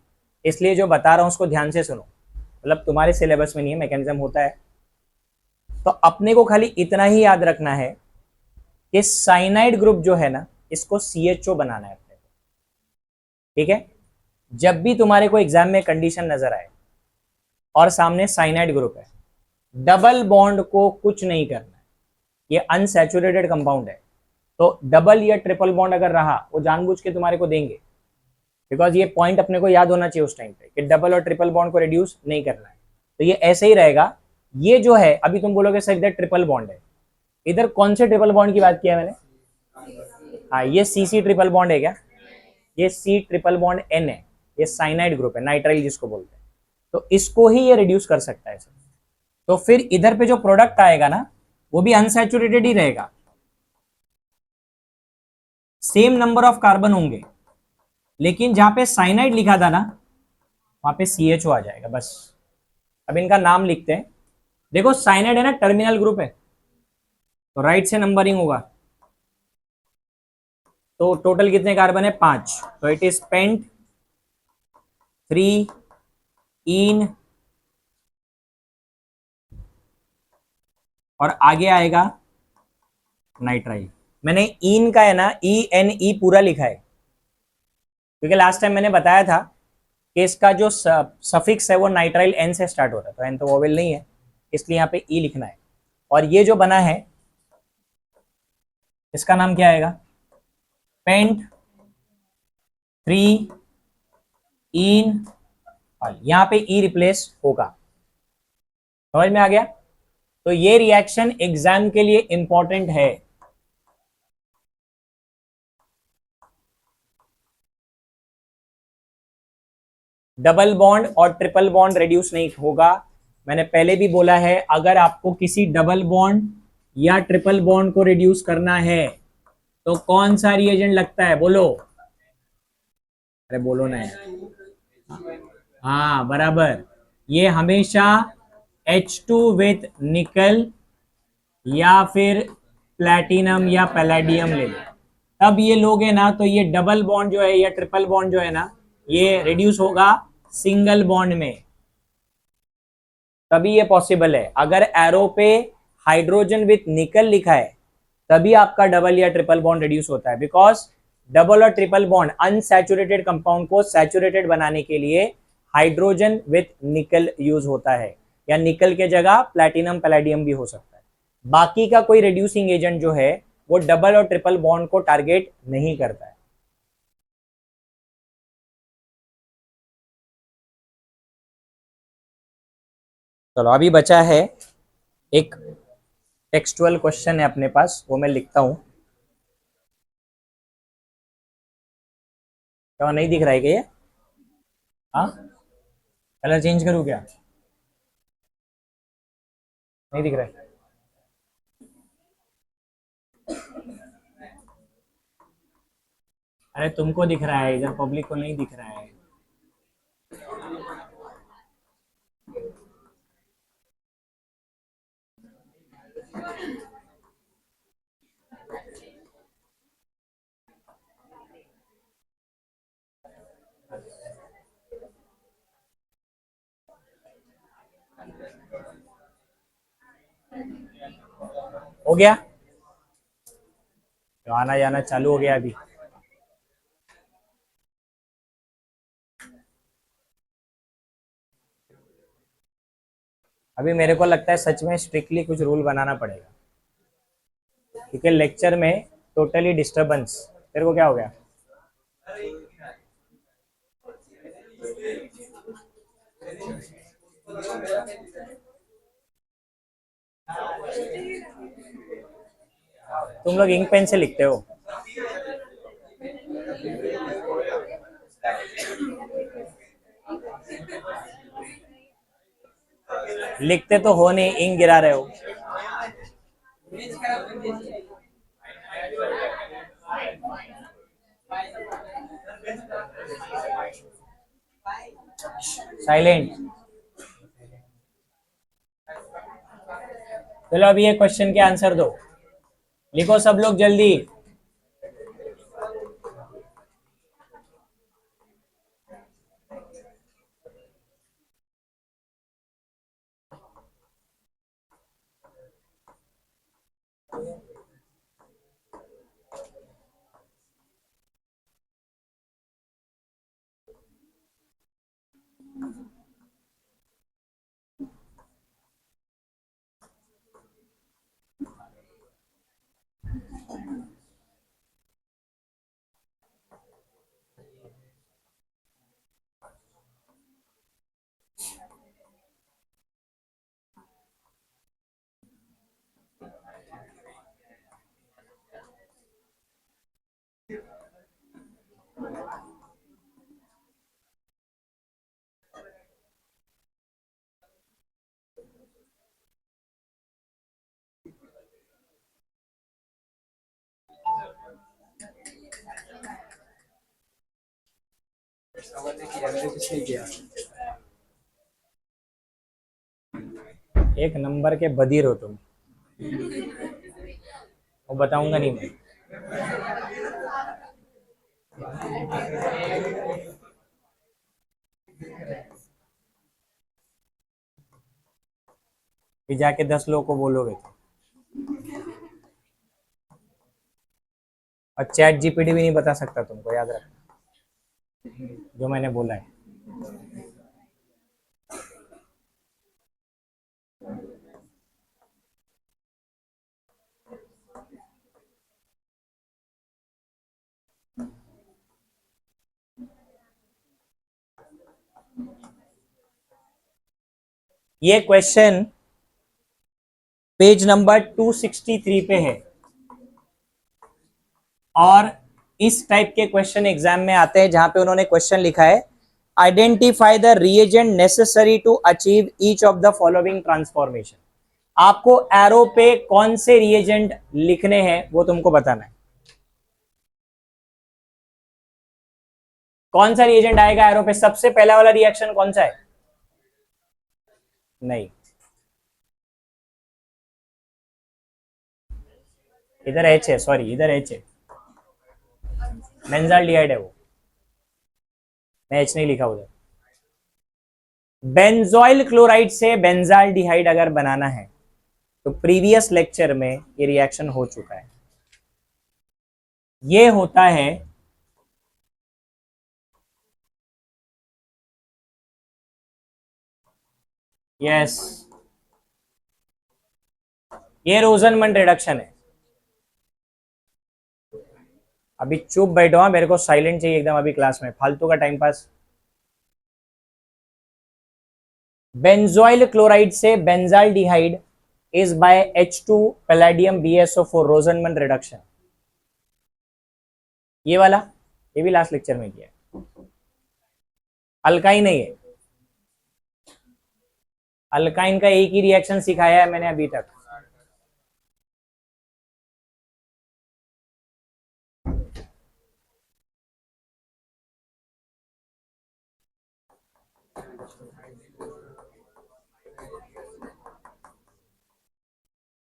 A: इसलिए जो बता रहा हूं उसको ध्यान से सुनो, मतलब तुम्हारे सिलेबस में नहीं है, मैकेनिज्म होता है। तो अपने को खाली इतना ही याद रखना है कि साइनाइड ग्रुप जो है ना, इसको CHO बनाना है अपने को, ठीक है। जब भी तुम्हारे को एग्जाम में कंडीशन नजर आए और सामने साइनाइड ग्रुप है, डबल बॉन्ड को कुछ नहीं करना है, ये अनसैचुरेटेड कंपाउंड है, तो डबल या ट्रिपल बॉन्ड अगर रहा वो जानबूझ के तुम्हारे को देंगे, बिकॉज ये पॉइंट अपने को याद होना चाहिए उस टाइम पे कि डबल और ट्रिपल बॉन्ड को रिड्यूस नहीं करना है। तो ये ऐसे ही रहेगा। ये जो है अभी तुम बोलोगे सर इधर ट्रिपल बॉन्ड है, इधर कौन से ट्रिपल बॉन्ड की बात किया मैंने? हाँ ये CC ट्रिपल बॉन्ड है क्या? ये C ट्रिपल बॉन्ड N है, ये साइनाइड ग्रुप है, नाइट्राइल जिसको बोलते हैं, तो इसको ही ये रिड्यूस कर सकता है सर। तो फिर इधर पे जो प्रोडक्ट आएगा ना, वो भी अनसैचुरेटेड ही रहेगा, सेम नंबर ऑफ कार्बन होंगे, लेकिन जहां पे साइनाइड लिखा था ना, वहां पे CHO आ जाएगा बस। अब इनका नाम लिखते हैं। देखो साइनाइड है ना, टर्मिनल ग्रुप है, तो राइट से नंबरिंग होगा, तो टोटल कितने कार्बन है? 5, तो इट इज पेंट 3 इन, और आगे आएगा नाइट्राइल। मैंने इन का है ना ENE पूरा लिखा है, क्योंकि लास्ट टाइम मैंने बताया था कि इसका जो सफिक्स है वो नाइट्राइल N से स्टार्ट होता है, तो N तो वोवेल नहीं है, इसलिए यहाँ पे E लिखना है। और ये जो बना है इसका नाम क्या आएगा? पेंट 3 इन, यहां पे E रिप्लेस होगा। समझ में आ गया? तो ये रिएक्शन एग्जाम के लिए इंपॉर्टेंट है। डबल बॉन्ड और ट्रिपल बॉन्ड रिड्यूस नहीं होगा, मैंने पहले भी बोला है, अगर आपको किसी डबल बॉन्ड या ट्रिपल बॉन्ड को रिड्यूस करना है तो कौन सा रिएजेंट लगता है? बोलो, अरे बोलो ना यार। हाँ बराबर, ये हमेशा H2 विथ निकल या फिर प्लैटिनम या पैलेडियम ले लो, तब ये लोगे ना तो ये डबल बॉन्ड जो है या ट्रिपल बॉन्ड जो है ना, ये रिड्यूस होगा सिंगल बॉन्ड में, तभी ये पॉसिबल है। अगर एरो पे हाइड्रोजन विथ निकल लिखा है तभी आपका डबल या ट्रिपल बॉन्ड रिड्यूस होता है, बिकॉज डबल और ट्रिपल बॉन्ड अनसैचुरेटेड कंपाउंड को सैचुरेटेड बनाने के लिए हाइड्रोजन विथ निकल यूज होता है, या निकल के जगह प्लैटिनम पैलेडियम भी हो सकता है। बाकी का कोई रिड्यूसिंग एजेंट जो है वो डबल और ट्रिपल बॉन्ड को टारगेट नहीं करता है। चलो अभी बचा है एक टेक्सचुअल क्वेश्चन है अपने पास, वो मैं लिखता हूं। क्या नहीं दिख रहा है क्या ये? हाँ, कलर चेंज करूँ क्या? नहीं दिख रहा है। अरे तुमको दिख रहा है, इधर पब्लिक को नहीं दिख रहा है। हो गया, तो आना जाना चालू हो गया अभी। अभी मेरे को लगता है सच में स्ट्रिक्टली कुछ रूल बनाना पड़ेगा, क्योंकि लेक्चर में टोटली डिस्टरबेंस। तेरे को क्या हो गया? तुम लोग इंक पेन से लिखते हो? लिखते तो हो नहीं, इंक गिरा रहे हो। साइलेंट। चलो अभी ये क्वेश्चन के आंसर दो, लिखो सब लोग जल्दी। एक नंबर के बधिर हो तुम, वो बताऊंगा नहीं मैं। फिर जाके 10 लोगों को बोलोगे तो। और चैट जीपीटी भी नहीं बता सकता तुमको, याद रखना जो मैंने बोला है। ये क्वेश्चन पेज नंबर 263 पे है, और इस टाइप के क्वेश्चन एग्जाम में आते हैं जहां पे उन्होंने क्वेश्चन लिखा है identify the reagent necessary to achieve each of the following transformation. आपको एरो पे कौन से रिएजेंट लिखने हैं वो तुमको बताना है। कौन सा रिएजेंट आएगा एरो पे? सबसे पहला वाला रिएक्शन कौन सा है? नहीं, इधर एच है, सॉरी इधर एच है, बेंजाल्डिहाइड है वो, मैं एच नहीं लिखा उधर। बेंजोइल क्लोराइड से बेंजाल्डिहाइड अगर बनाना है तो प्रीवियस लेक्चर में ये रिएक्शन हो चुका है। ये होता है यस, ये रोजनमंड रिडक्शन है। अभी चुप बैठो, हाँ, मेरे को साइलेंट चाहिए एकदम अभी क्लास में, फालतू का टाइम पास। बेंजोइल क्लोराइड से benzaldehyde is by H2 palladium BSO4 Rosenmund reduction. ये वाला, ये भी लास्ट लेक्चर में किया है। अल्काइन है ये, अल्काइन का एक ही रिएक्शन सिखाया है मैंने अभी तक।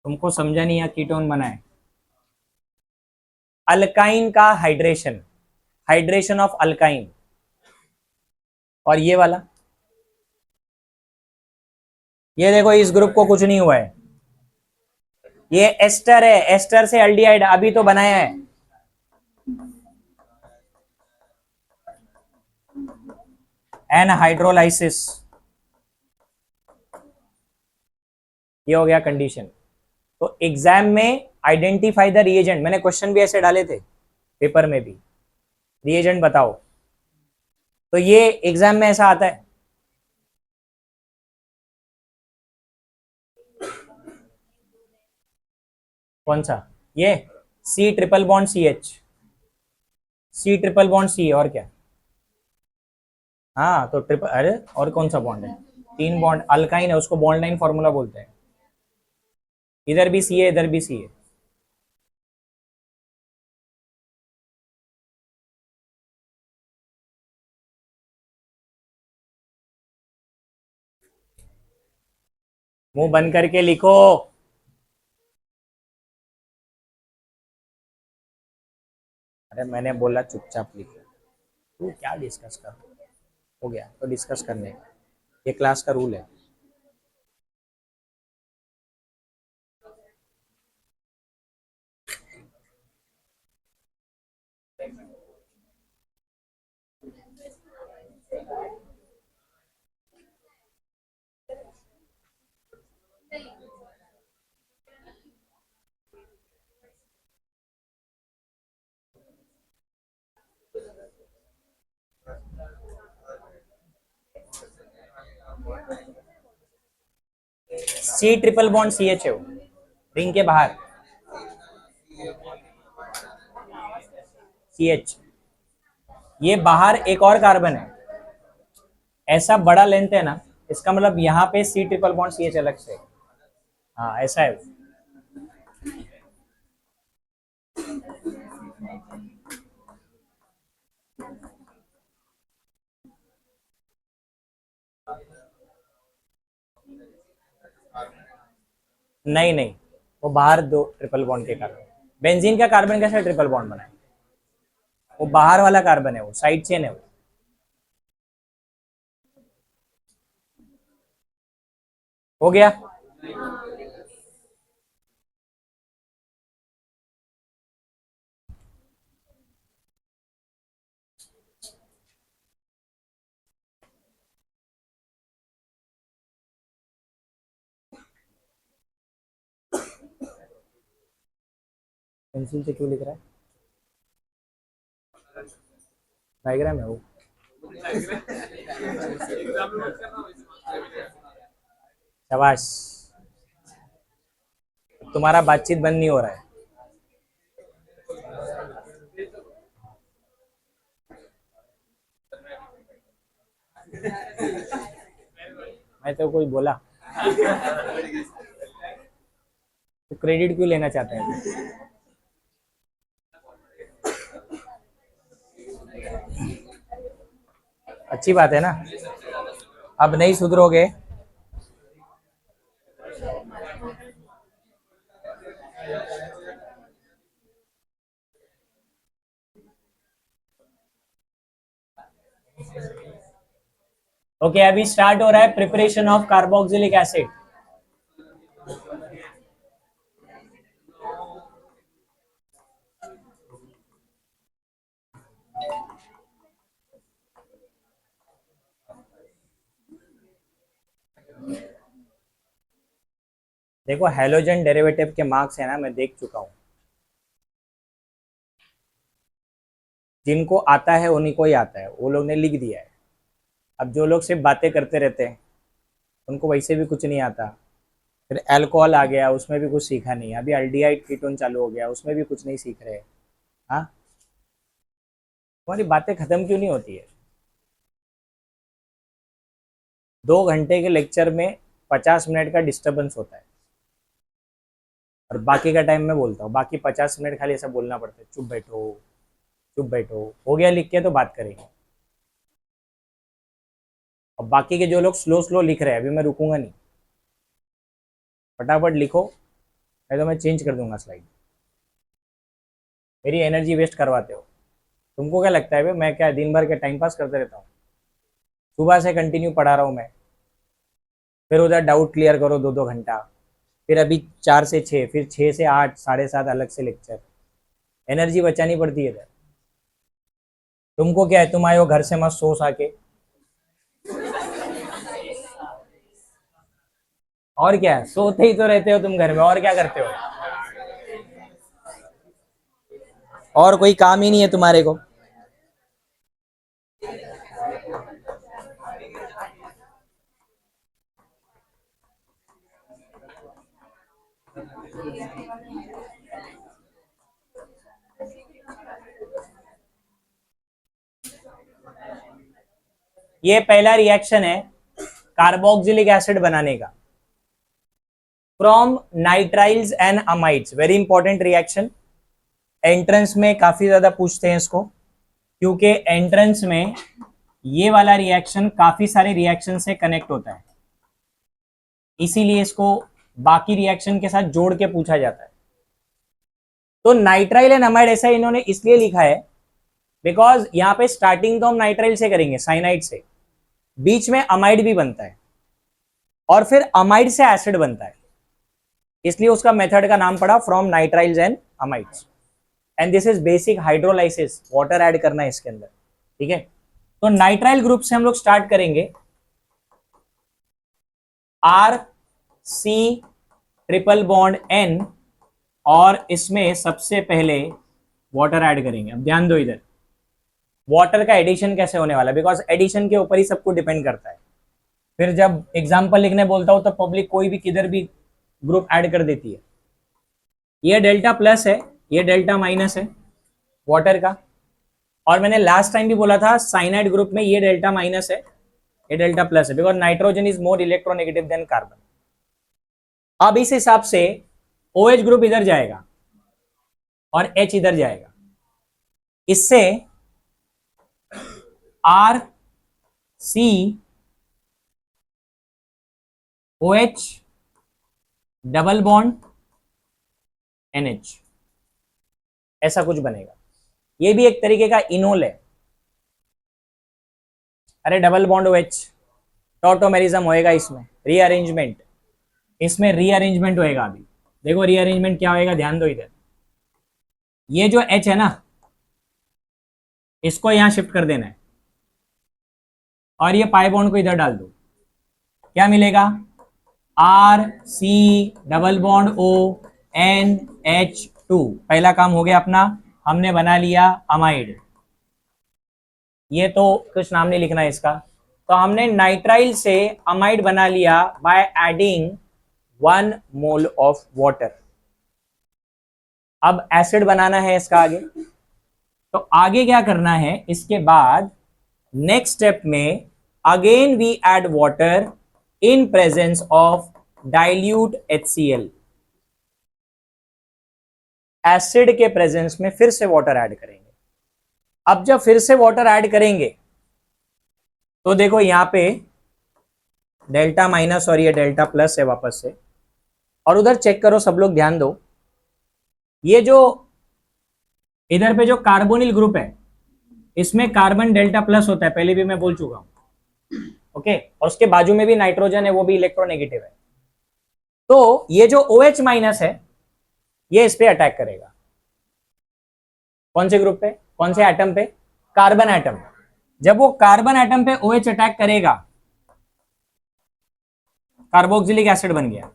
A: तुमको समझा नहीं, या कीटोन बना है। अल्काइन का हाइड्रेशन, हाइड्रेशन ऑफ अल्काइन। और ये वाला, ये देखो इस ग्रुप को कुछ नहीं हुआ है, ये एस्टर है, एस्टर से एल्डिहाइड अभी तो बनाया है। एन हाइड्रोलाइसिस, ये हो गया कंडीशन। तो एग्जाम में आइडेंटिफाई द रिएजेंट, मैंने क्वेश्चन भी ऐसे डाले थे पेपर में भी, रिएजेंट बताओ। तो ये एग्जाम में ऐसा आता है। कौन सा? ये C triple bond CH, C triple bond C, और क्या? हाँ, तो ट्रिपल, अरे और कौन सा बॉन्ड है? 3 बॉन्ड, अल्काइन है, उसको बॉन्ड लाइन फॉर्मूला बोलते हैं। इधर भी C है, इधर भी C है। मुंह बंद करके लिखो। अरे मैंने बोला चुपचाप लिखो। तू क्या डिस्कस कर, हो गया तो डिस्कस करने का, ये क्लास का रूल है। C ट्रिपल बॉन्ड CH है वो, रिंग के बाहर CH। ये बाहर एक और कार्बन है, ऐसा बड़ा लेंथ है ना, इसका मतलब यहाँ पे C ट्रिपल बॉन्ड CH अलग से। हाँ ऐसा है। नहीं नहीं, वो बाहर दो ट्रिपल बॉन्ड के कार्बन। बेंजीन का कार्बन कैसे ट्रिपल बॉन्ड बनाए? वो बाहर वाला कार्बन है, वो साइड चेन है वो। हो गया। पेंसिल से क्यों लिख रहा है? डायग्राम है वो। शाबाश, तुम्हारा बातचीत बंद नहीं हो रहा है। मैं तो कोई बोला तो क्रेडिट क्यों लेना चाहते हैं? अच्छी बात है ना, अब नहीं सुधरोगे। ओके, अभी स्टार्ट हो रहा है प्रिपरेशन ऑफ कार्बोक्सिलिक एसिड। देखो हेलोजन डेरिवेटिव के मार्क्स है ना, मैं देख चुका हूँ, जिनको आता है उन्हीं को ही आता है, वो लोग ने लिख दिया है। अब जो लोग सिर्फ बातें करते रहते हैं उनको वैसे भी कुछ नहीं आता। फिर अल्कोहल आ गया, उसमें भी कुछ सीखा नहीं। अभी अल्डिहाइड कीटोन चालू हो गया, उसमें भी कुछ नहीं सीख रहे। हाँ, तुम्हारी बातें खत्म क्यों नहीं होती है? 2 घंटे के लेक्चर में 50 मिनट का डिस्टर्बेंस होता है, और बाकी का टाइम मैं बोलता हूँ। बाकी 50 मिनट खाली ऐसा बोलना पड़ता है, चुप बैठो चुप बैठो, हो गया लिख के तो बात करेंगे। और बाकी के जो लोग स्लो स्लो लिख रहे हैं, अभी मैं रुकूंगा नहीं, फटाफट लिखो, नहीं तो मैं चेंज कर दूंगा स्लाइड। मेरी एनर्जी वेस्ट करवाते हो। तुमको क्या लगता है भाई मैं क्या दिन भर के टाइम पास करते रहता हूँ? सुबह से कंटिन्यू पढ़ा रहा हूँ मैं, फिर उधर डाउट क्लियर करो 2-2 घंटा, फिर अभी 4 से 6, फिर 6 से 8, 7:30 अलग से लेक्चर। एनर्जी बचानी पड़ती है इधर। तुमको क्या है, तुम आए हो घर से मस्त सो सा के, और क्या है, सोते ही तो रहते हो तुम घर में, और क्या करते हो? और कोई काम ही नहीं है तुम्हारे को। ये पहला रिएक्शन है कार्बोक्सिलिक एसिड बनाने का, from nitriles and amides. Very important reaction, entrance में काफी ज्यादा पूछते हैं इसको, क्योंकि एंट्रेंस में ये वाला रिएक्शन काफी सारे रिएक्शन से कनेक्ट होता है, इसीलिए इसको बाकी रिएक्शन के साथ जोड़ के पूछा जाता है। तो नाइट्राइल एंड अमाइड ऐसा इन्होंने इसलिए लिखा है बिकॉज यहां पे स्टार्टिंग तो हम नाइट्राइल से करेंगे, साइनाइड से, बीच में अमाइड भी बनता है, और फिर अमाइड से एसिड बनता है, इसलिए उसका मेथड का नाम पड़ा from nitriles and amides. And this is basic hydrolysis, water add करना है इसके अंदर, ठीक है। तो नाइट्राइल ग्रुप से हम लोग स्टार्ट करेंगे, R C triple bond N, और इसमें सबसे पहले वाटर ऐड करेंगे। अब ध्यान दो इधर, वाटर का एडिशन कैसे होने वाला है, बिकॉज एडिशन के ऊपर ही सब कुछ डिपेंड करता है। फिर जब एग्जाम्पल लिखने बोलता हूं तो पब्लिक कोई भी किधर भी ग्रुप ऐड कर देती है। ये डेल्टा प्लस है, ये डेल्टा माइनस है वाटर का, और मैंने लास्ट टाइम भी बोला था साइनाइड ग्रुप में ये डेल्टा माइनस है, ये डेल्टा प्लस है, because nitrogen is more electronegative than carbon. अब इस हिसाब से OH ग्रुप इधर जाएगा और H इधर जाएगा, इससे R C OH double bond NH, ऐसा कुछ बनेगा। ये भी एक तरीके का इनोल है। अरे डबल बॉन्ड OH, टॉटोमेरिज्म होएगा इसमें, रीअरेंजमेंट, इसमें रीअरेंजमेंट होएगा। अभी देखो रीअरेंजमेंट क्या होएगा, ध्यान दो इधर। ये जो H है ना, इसको यहां शिफ्ट कर देना है, और ये पाई बॉन्ड को इधर डाल दो, क्या मिलेगा, R C double bond O NH2। पहला काम हो गया अपना, हमने बना लिया अमाइड। ये तो कुछ नाम नहीं लिखना है इसका, तो हमने नाइट्राइल से अमाइड बना लिया by adding 1 mole of water. अब एसिड बनाना है इसका आगे, तो आगे क्या करना है, इसके बाद नेक्स्ट स्टेप में again we add water in presence of dilute HCl। Acid के प्रेजेंस में फिर से वाटर ऐड करेंगे। अब जब फिर से वाटर ऐड करेंगे तो देखो यहां पे डेल्टा माइनस और ये डेल्टा प्लस है वापस से, और उधर चेक करो सब लोग, ध्यान दो, ये जो इधर पे जो कार्बोनिल ग्रुप है इसमें कार्बन डेल्टा प्लस होता है, पहले भी मैं बोल चुका हूं, ओके। और उसके बाजू में भी नाइट्रोजन है, वो भी इलेक्ट्रोनेगेटिव है। तो ये जो OH माइनस है ये इस पे अटैक करेगा, कौन से ग्रुप पे, कौन से एटम पे, कार्बन एटम। जब वो कार्बन एटम पे OH अटैक करेगा, कार्बोक्सिलिक एसिड बन गया।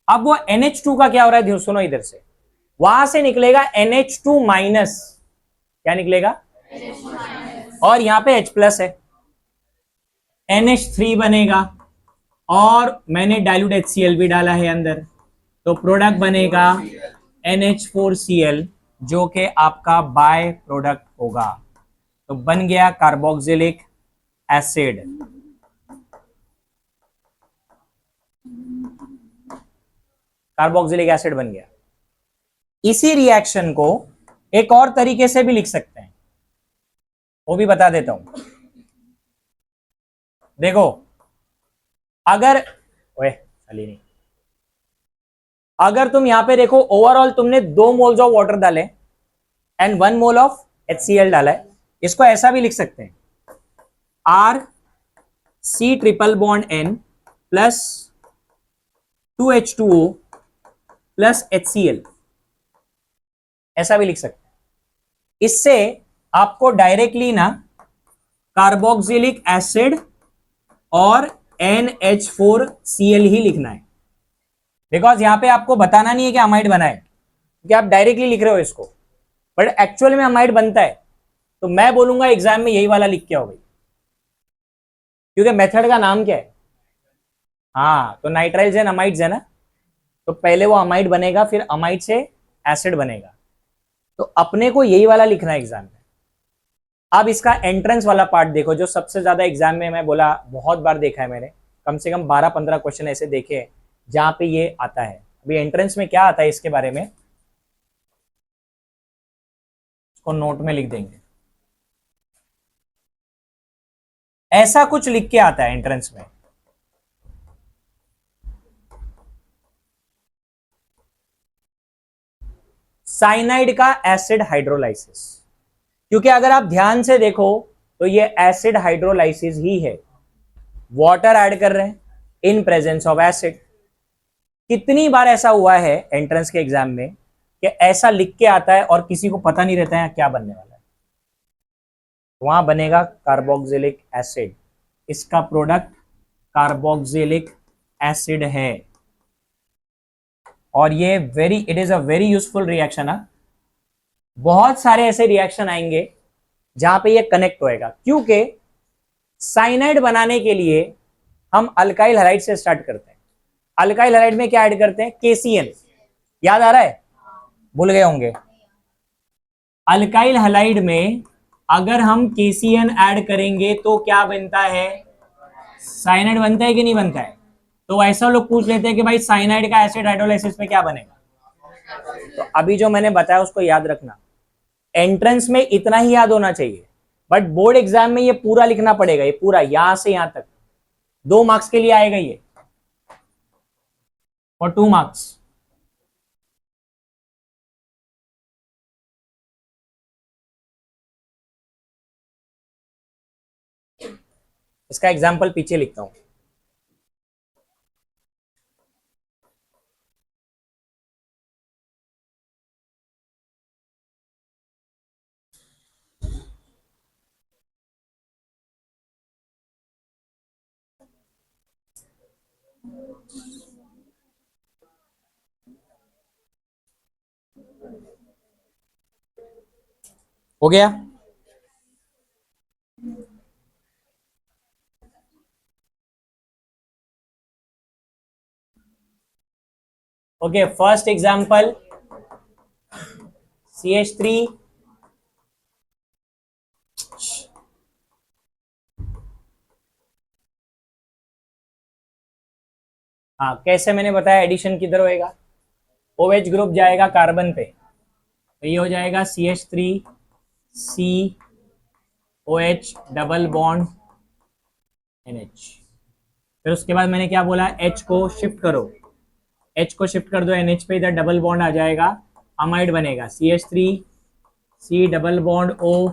A: अब वो NH2 का क्या हो रहा है, सुनो इधर से, वहां से निकलेगा NH2 माइनस, क्या निकलेगा, और यहां पे H प्लस है, NH3 बनेगा, और मैंने डाइल्यूट HCl भी डाला है अंदर, तो प्रोडक्ट बनेगा NH4Cl, जो कि आपका बाय प्रोडक्ट होगा। तो बन गया कार्बोक्सिलिक एसिड। कार्बोक्सिलिक एसिड बन गया। इसी रिएक्शन को एक और तरीके से भी लिख सकते हैं, वो भी बता देता हूं। देखो, अगर ओए चली नहीं, अगर तुम यहां पे देखो, ओवरऑल तुमने 2 मोल्स ऑफ वाटर डाले एंड 1 मोल ऑफ HCl डाला है, इसको ऐसा भी लिख सकते हैं, R C triple bond N plus 2H2O plus HCl, ऐसा भी लिख सकते हैं। इससे आपको डायरेक्टली ना कार्बोक्सिलिक एसिड और NH4Cl ही लिखना है, बिकॉज यहां पे आपको बताना नहीं है कि अमाइड बना है, क्योंकि आप डायरेक्टली लिख रहे हो इसको, बट एक्चुअल में अमाइड बनता है। तो मैं बोलूंगा एग्जाम में यही वाला लिख के आओ भाई, क्योंकि मेथड का नाम क्या है, हाँ, तो नाइट्राइल्स एंड अमाइड्स है ना, तो पहले वो अमाइड बनेगा, फिर अमाइड से एसिड बनेगा, तो अपने को यही वाला लिखना है एग्जाम में। अब इसका एंट्रेंस वाला पार्ट देखो, जो सबसे ज्यादा एग्जाम में, मैं बोला बहुत बार देखा है मैंने, कम से कम 12-15 क्वेश्चन ऐसे देखे हैं जहां पे ये आता है। अभी एंट्रेंस में क्या आता है इसके बारे में, इसको नोट में लिख देंगे, ऐसा कुछ लिख के आता है एंट्रेंस में। साइनाइड का एसिड हाइड्रोलाइसिस, क्योंकि अगर आप ध्यान से देखो तो ये एसिड हाइड्रोलाइसिस ही है, वाटर ऐड कर रहे हैं इन प्रेजेंस ऑफ एसिड। कितनी बार ऐसा हुआ है एंट्रेंस के एग्जाम में कि ऐसा लिख के आता है और किसी को पता नहीं रहता है क्या बनने वाला है, वहां बनेगा कार्बोक्सिलिक एसिड, इसका प्रोडक्ट कार्बोक्सिलिक एसिड है, और ये it is a very useful reaction है। बहुत सारे ऐसे रिएक्शन आएंगे जहां पे ये कनेक्ट होएगा, क्योंकि साइनाइड बनाने के लिए हम अल्काइल हैलाइड से स्टार्ट करते हैं। अल्काइल हैलाइड में क्या ऐड करते हैं, KCN, याद आ रहा है, भूल गए होंगे। अल्काइल हैलाइड में अगर हम KCN ऐड करेंगे तो क्या बनता है, साइनाइड बनता है कि नहीं बनता है। तो ऐसा लोग पूछ लेते हैं कि भाई साइनाइड का एसिड हाइड्रोलाइसिस में क्या बनेगा, तो अभी जो मैंने बताया उसको याद रखना। एंट्रेंस में इतना ही याद होना चाहिए, बट बोर्ड एग्जाम में ये पूरा लिखना पड़ेगा, ये पूरा यहां से यहां तक 2 मार्क्स के लिए आएगा ये, और 2 मार्क्स। इसका एग्जाम्पल पीछे लिखता हूं। हो गया, ओके। फर्स्ट एग्जाम्पल CH3, हाँ कैसे मैंने बताया, एडिशन किधर होएगा, OH ग्रुप जाएगा कार्बन पे, तो ये हो जाएगा CH3COH डबल बॉन्ड NH। फिर उसके बाद मैंने क्या बोला, H को शिफ्ट करो, H को शिफ्ट कर दो NH पे, इधर डबल बॉन्ड आ जाएगा, अमाइड बनेगा CH3C double bond O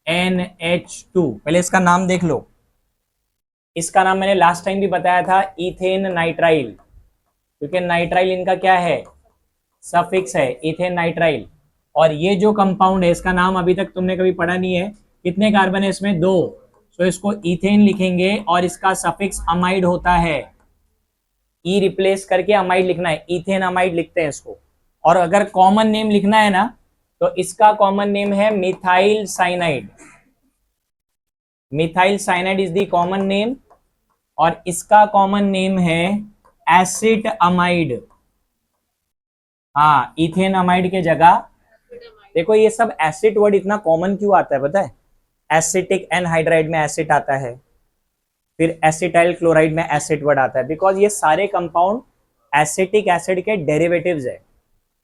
A: NH2। पहले इसका नाम देख लो, इसका नाम मैंने लास्ट टाइम भी बताया था, इथेन नाइट्राइल, क्योंकि नाइट्राइल इनका क्या है, सफिक्स है, इथेन नाइट्राइल। और ये जो कंपाउंड है इसका नाम अभी तक तुमने कभी पढ़ा नहीं है, कितने कार्बन है इसमें, 2, तो इसको इथेन लिखेंगे और इसका सफिक्स अमाइड होता है, ई रिप्लेस करके अमाइड लिखना है, इथेन अमाइड लिखते हैं इसको। और अगर कॉमन नेम लिखना है ना तो इसका कॉमन नेम है methyl cyanide. Methyl cyanide is the common name और इसका कॉमन नेम है एसिड अमाइड। हाँ, इथेन अमाइड के जगह देखो, ये सब एसिड वर्ड इतना कॉमन क्यों आता है पता है? एसिटिक एनहाइड्राइड में एसिड आता है, फिर एसिटाइल क्लोराइड में एसिड वर्ड आता है, बिकॉज ये सारे कंपाउंड एसिटिक एसिड के डेरिवेटिव्स है,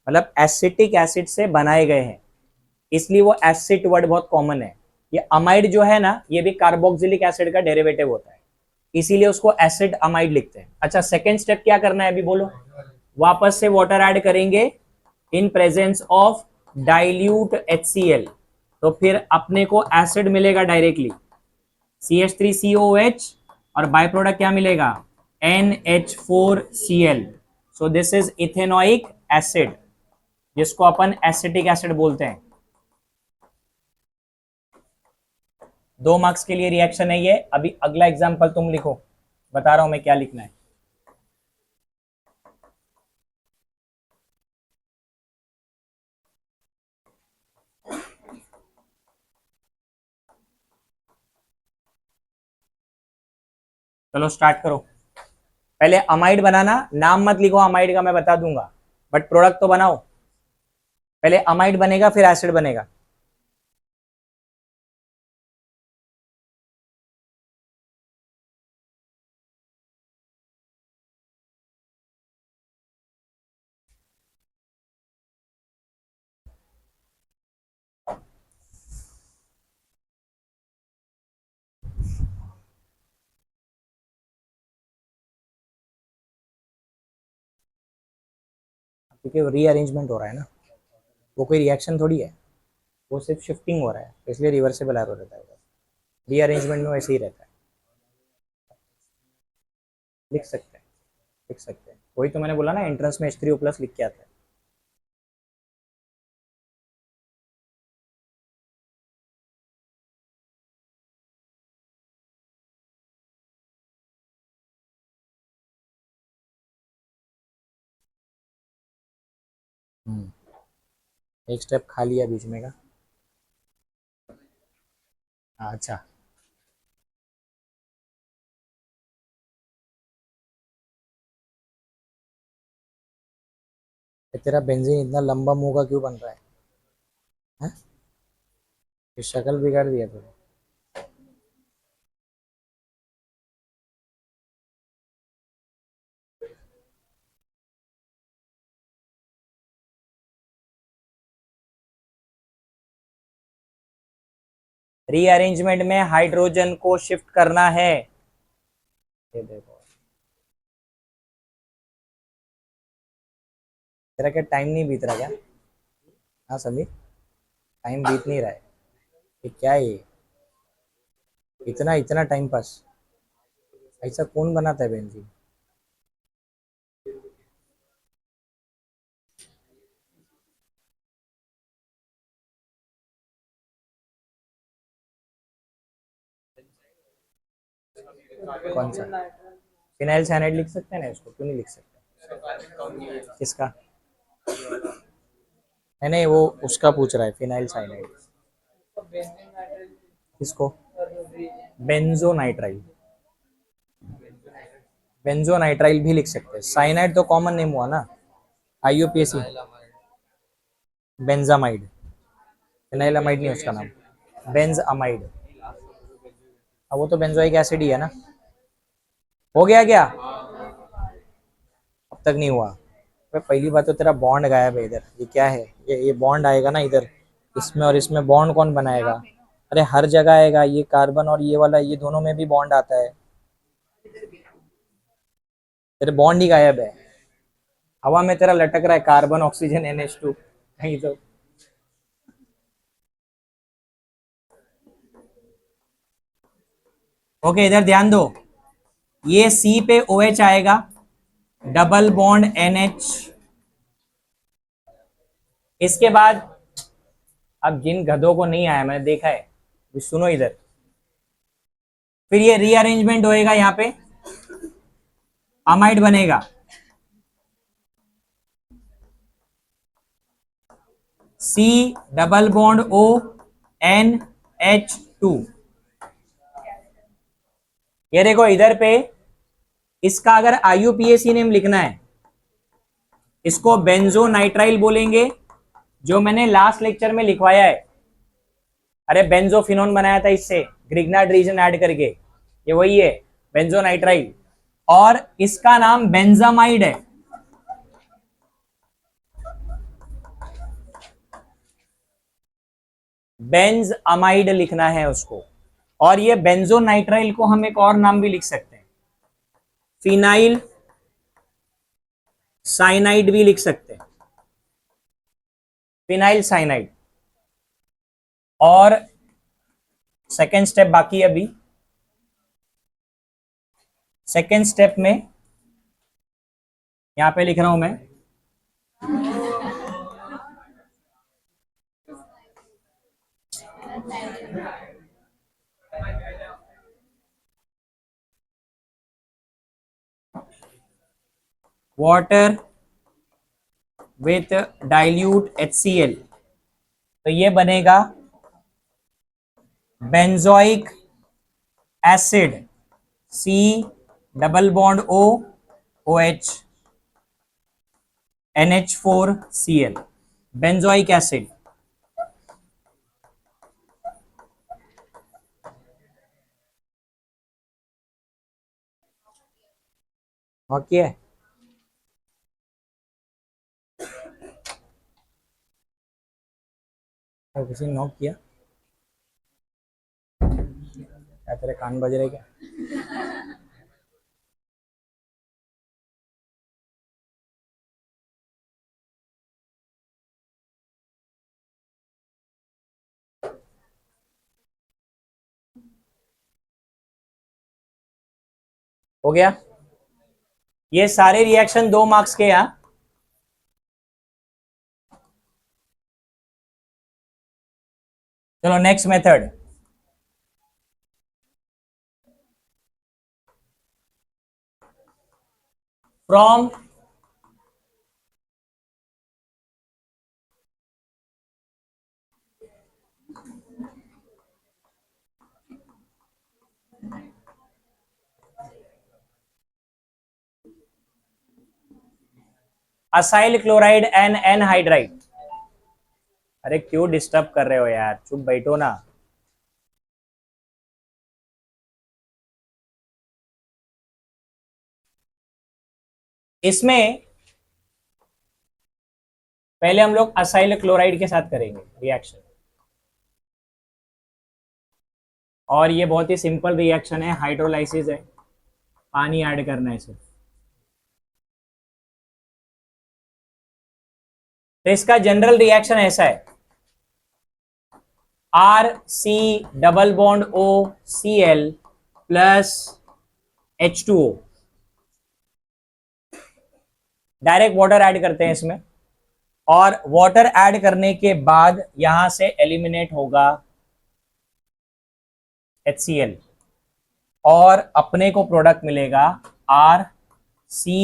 A: मतलब एसिटिक एसिड से बनाए गए हैं, इसलिए वो एसिड वर्ड बहुत कॉमन है। ये अमाइड जो है ना, ये भी कार्बोक्सिलिक एसिड का डेरिवेटिव होता है, इसीलिए उसको एसिड अमाइड लिखते हैं। अच्छा, सेकेंड स्टेप क्या करना है अभी बोलो? वापस से वाटर ऐड करेंगे इन प्रेजेंस ऑफ डाइल्यूट HCl, तो फिर अपने को एसिड मिलेगा डायरेक्टली CH3COH, और बाय प्रोडक्ट क्या मिलेगा? NH4Cl। So this is ethanoic acid, जिसको अपन एसिटिक एसिड बोलते हैं। 2 मार्क्स के लिए रिएक्शन है ये। अभी अगला एग्जांपल तुम लिखो, बता रहा हूं मैं क्या लिखना है। चलो स्टार्ट करो। पहले अमाइड बनाना, नाम मत लिखो अमाइड का, मैं बता दूंगा, बट प्रोडक्ट तो बनाओ। पहले अमाइड बनेगा फिर एसिड बनेगा। क्योंकि रीअरेंजमेंट हो रहा है ना, वो कोई रिएक्शन थोड़ी है, वो सिर्फ शिफ्टिंग हो रहा है, इसलिए रिवर्सिबल एरर रहता है। रीअरेंजमेंट में वैसे ही रहता है। लिख सकते हैं, लिख सकते हैं, वही तो मैंने बोला ना, एंट्रेंस में H3O+ लिख के आता है। एक स्टेप खा लिया बीच में का। अच्छा, तेरा बेंजीन इतना लंबा मुंह का क्यों बन रहा है? हैं? ये शक्ल बिगाड़ दिया तूने। रीअरेंजमेंट में हाइड्रोजन को शिफ्ट करना है। ये देखो, तेरा क्या टाइम नहीं बीत रहा क्या? हाँ समीर, टाइम बीत नहीं रहा है। ये क्या है ये? इतना इतना टाइम पास ऐसा कौन बनाता है बेंजीन? कौन सा? फिनाइल साइनाइड लिख सकते हैं ना इसको, क्यों नहीं लिख सकते? किसका? नहीं नहीं, वो उसका पूछ रहा है, फिनाइल साइनाइड। किसको? बेंजोनाइट्राइल। बेंजोनाइट्राइल भी लिख सकते हैं। साइनाइड तो कॉमन नेम हुआ ना, IUPAC। बेंजामाइड, फिनाइलामाइड नहीं उसका नाम, बेंजामाइड। अब वो तो बेंजोइक एसिड ही है ना। हो गया क्या? अब तक नहीं हुआ? पहली बात तो तेरा बॉन्ड गायब है इधर, ये क्या है? ये बॉन्ड आएगा ना इधर, इसमें और इसमें बॉन्ड कौन बनाएगा? अरे हर जगह आएगा, ये कार्बन और ये वाला, ये दोनों में भी बॉन्ड आता है, तेरे बॉन्ड ही गायब है। हवा में तेरा लटक रहा है कार्बन ऑक्सीजन NH2 नहीं तो। ओके, इधर ध्यान दो, ये C पे OH आएगा, डबल बॉन्ड NH। इसके बाद, अब जिन गधों को नहीं आया मैंने देखा है, सुनो इधर, फिर ये रीअरेंजमेंट होएगा यहाँ पे, अमाइड बनेगा। C double bond O NH2। ये देखो इधर पे इसका अगर IUPAC नेम लिखना है, इसको बेंजोनाइट्राइल बोलेंगे, जो मैंने लास्ट लेक्चर में लिखवाया है। अरे बेंजोफिनोन बनाया था इससे, ग्रिग्नार्ड रीजन ऐड करके, ये वही है बेंजोनाइट्राइल। और इसका नाम बेंजामाइड है। बेंज अमाइड लिखना है उसको। और ये बेंजोनाइट्राइल को हम एक और नाम भी लिख सकते हैं, फिनाइल साइनाइड भी लिख सकते हैं, फिनाइल साइनाइड। और सेकेंड स्टेप बाकी है अभी। सेकेंड स्टेप में यहां पे लिख रहा हूं मैं, वाटर विथ डाइल्यूट HCl। तो ये बनेगा benzoic acid, C double bond O OH NH4Cl, benzoic acid. Okay है। और किसी ने नॉक किया क्या? तेरे कान बज रहे क्या? हो गया। ये सारे रिएक्शन 2 मार्क्स के हैं। चलो next method. From acyl chloride and anhydride. अरे क्यों डिस्टर्ब कर रहे हो यार, चुप बैठो ना। इसमें पहले हम लोग असाइल क्लोराइड के साथ करेंगे रिएक्शन, और ये बहुत ही सिंपल रिएक्शन है, हाइड्रोलाइसिस है, पानी ऐड करना है सिर्फ। तो इसका जनरल रिएक्शन ऐसा है, RC double bond OCl plus H2O। Direct water add करते हैं इसमें, और वाटर ऐड करने के बाद यहां से एलिमिनेट होगा HCl, और अपने को प्रोडक्ट मिलेगा RC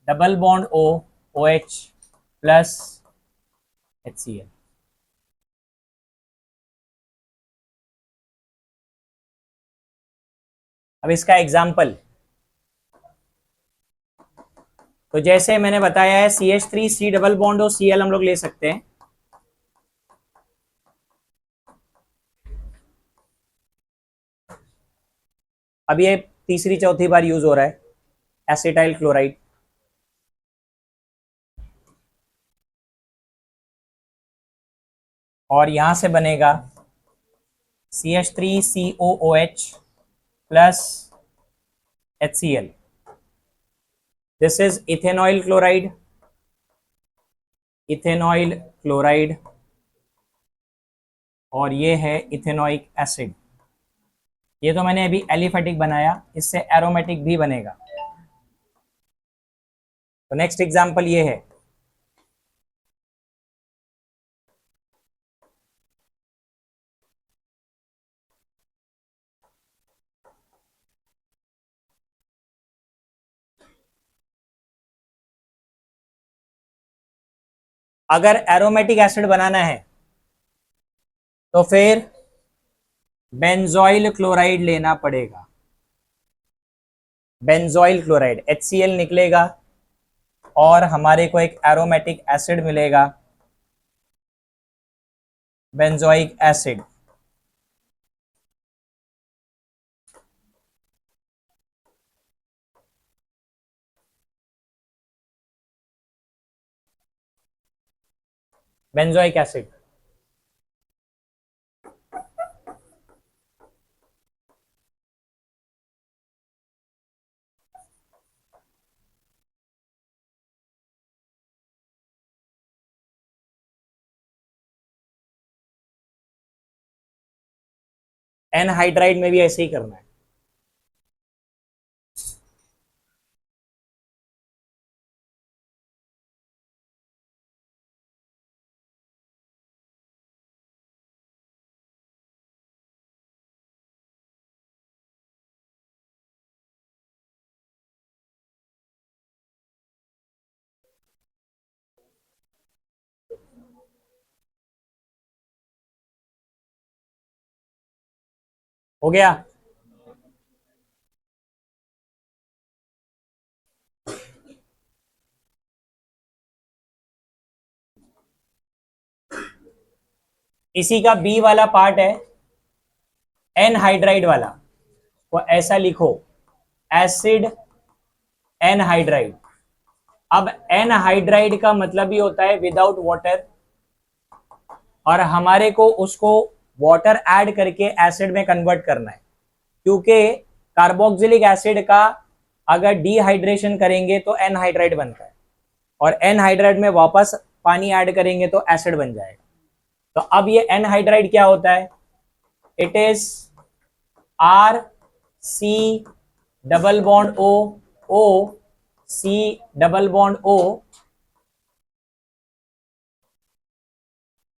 A: double bond OH plus HCl। अब इसका एग्जाम्पल, तो जैसे मैंने बताया है CH3C डबल बॉन्ड OCl हम लोग ले सकते हैं। अब ये तीसरी चौथी बार यूज हो रहा है, एसिटाइल क्लोराइड। और यहां से बनेगा CH3COOH plus HCl। This is ethanoyl chloride, ethanoyl chloride, और ये है इथेनॉइक एसिड। ये तो मैंने अभी एलिफेटिक बनाया, इससे एरोमेटिक भी बनेगा। तो नेक्स्ट एग्जांपल ये है, अगर एरोमेटिक एसिड बनाना है तो फिर बेंजोइल क्लोराइड लेना पड़ेगा। बेंजोइल क्लोराइड HCl निकलेगा और हमारे को एक एरोमेटिक एसिड मिलेगा, benzoic acid. Benzoic acid anhydride में भी ऐसे ही करना है। हो गया? इसी का बी वाला पार्ट है एनहाइड्राइड वाला, तो ऐसा लिखो एसिड एनहाइड्राइड। अब एनहाइड्राइड का मतलब ही होता है विदाउट वाटर, और हमारे को उसको वाटर ऐड करके एसिड में कन्वर्ट करना है, क्योंकि कार्बोक्सिलिक एसिड का अगर डिहाइड्रेशन करेंगे तो एनहाइड्राइड बनता है, और एनहाइड्राइड में वापस पानी ऐड करेंगे तो एसिड बन जाएगा। तो अब ये एनहाइड्राइड क्या होता है? It is R C double bond O, O C double bond O,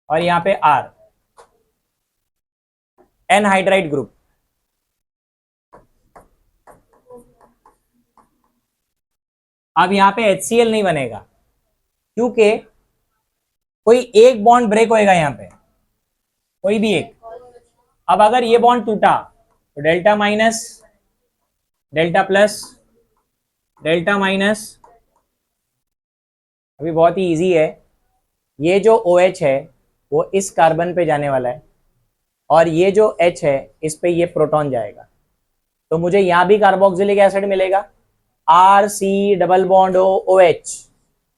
A: और यहां पे आर, एनहाइड्राइड ग्रुप। अब यहां पे HCl नहीं बनेगा, क्योंकि कोई एक बॉन्ड ब्रेक होएगा यहां पे, कोई भी एक। अब अगर ये बॉन्ड टूटा तो delta minus, delta plus, delta minus. अभी बहुत ही इजी है, ये जो OH है वो इस कार्बन पे जाने वाला है, और ये जो H है इस पे ये प्रोटॉन जाएगा, तो मुझे यहां भी कार्बोक्सिलिक एसिड मिलेगा RC डबल बॉन्ड OH,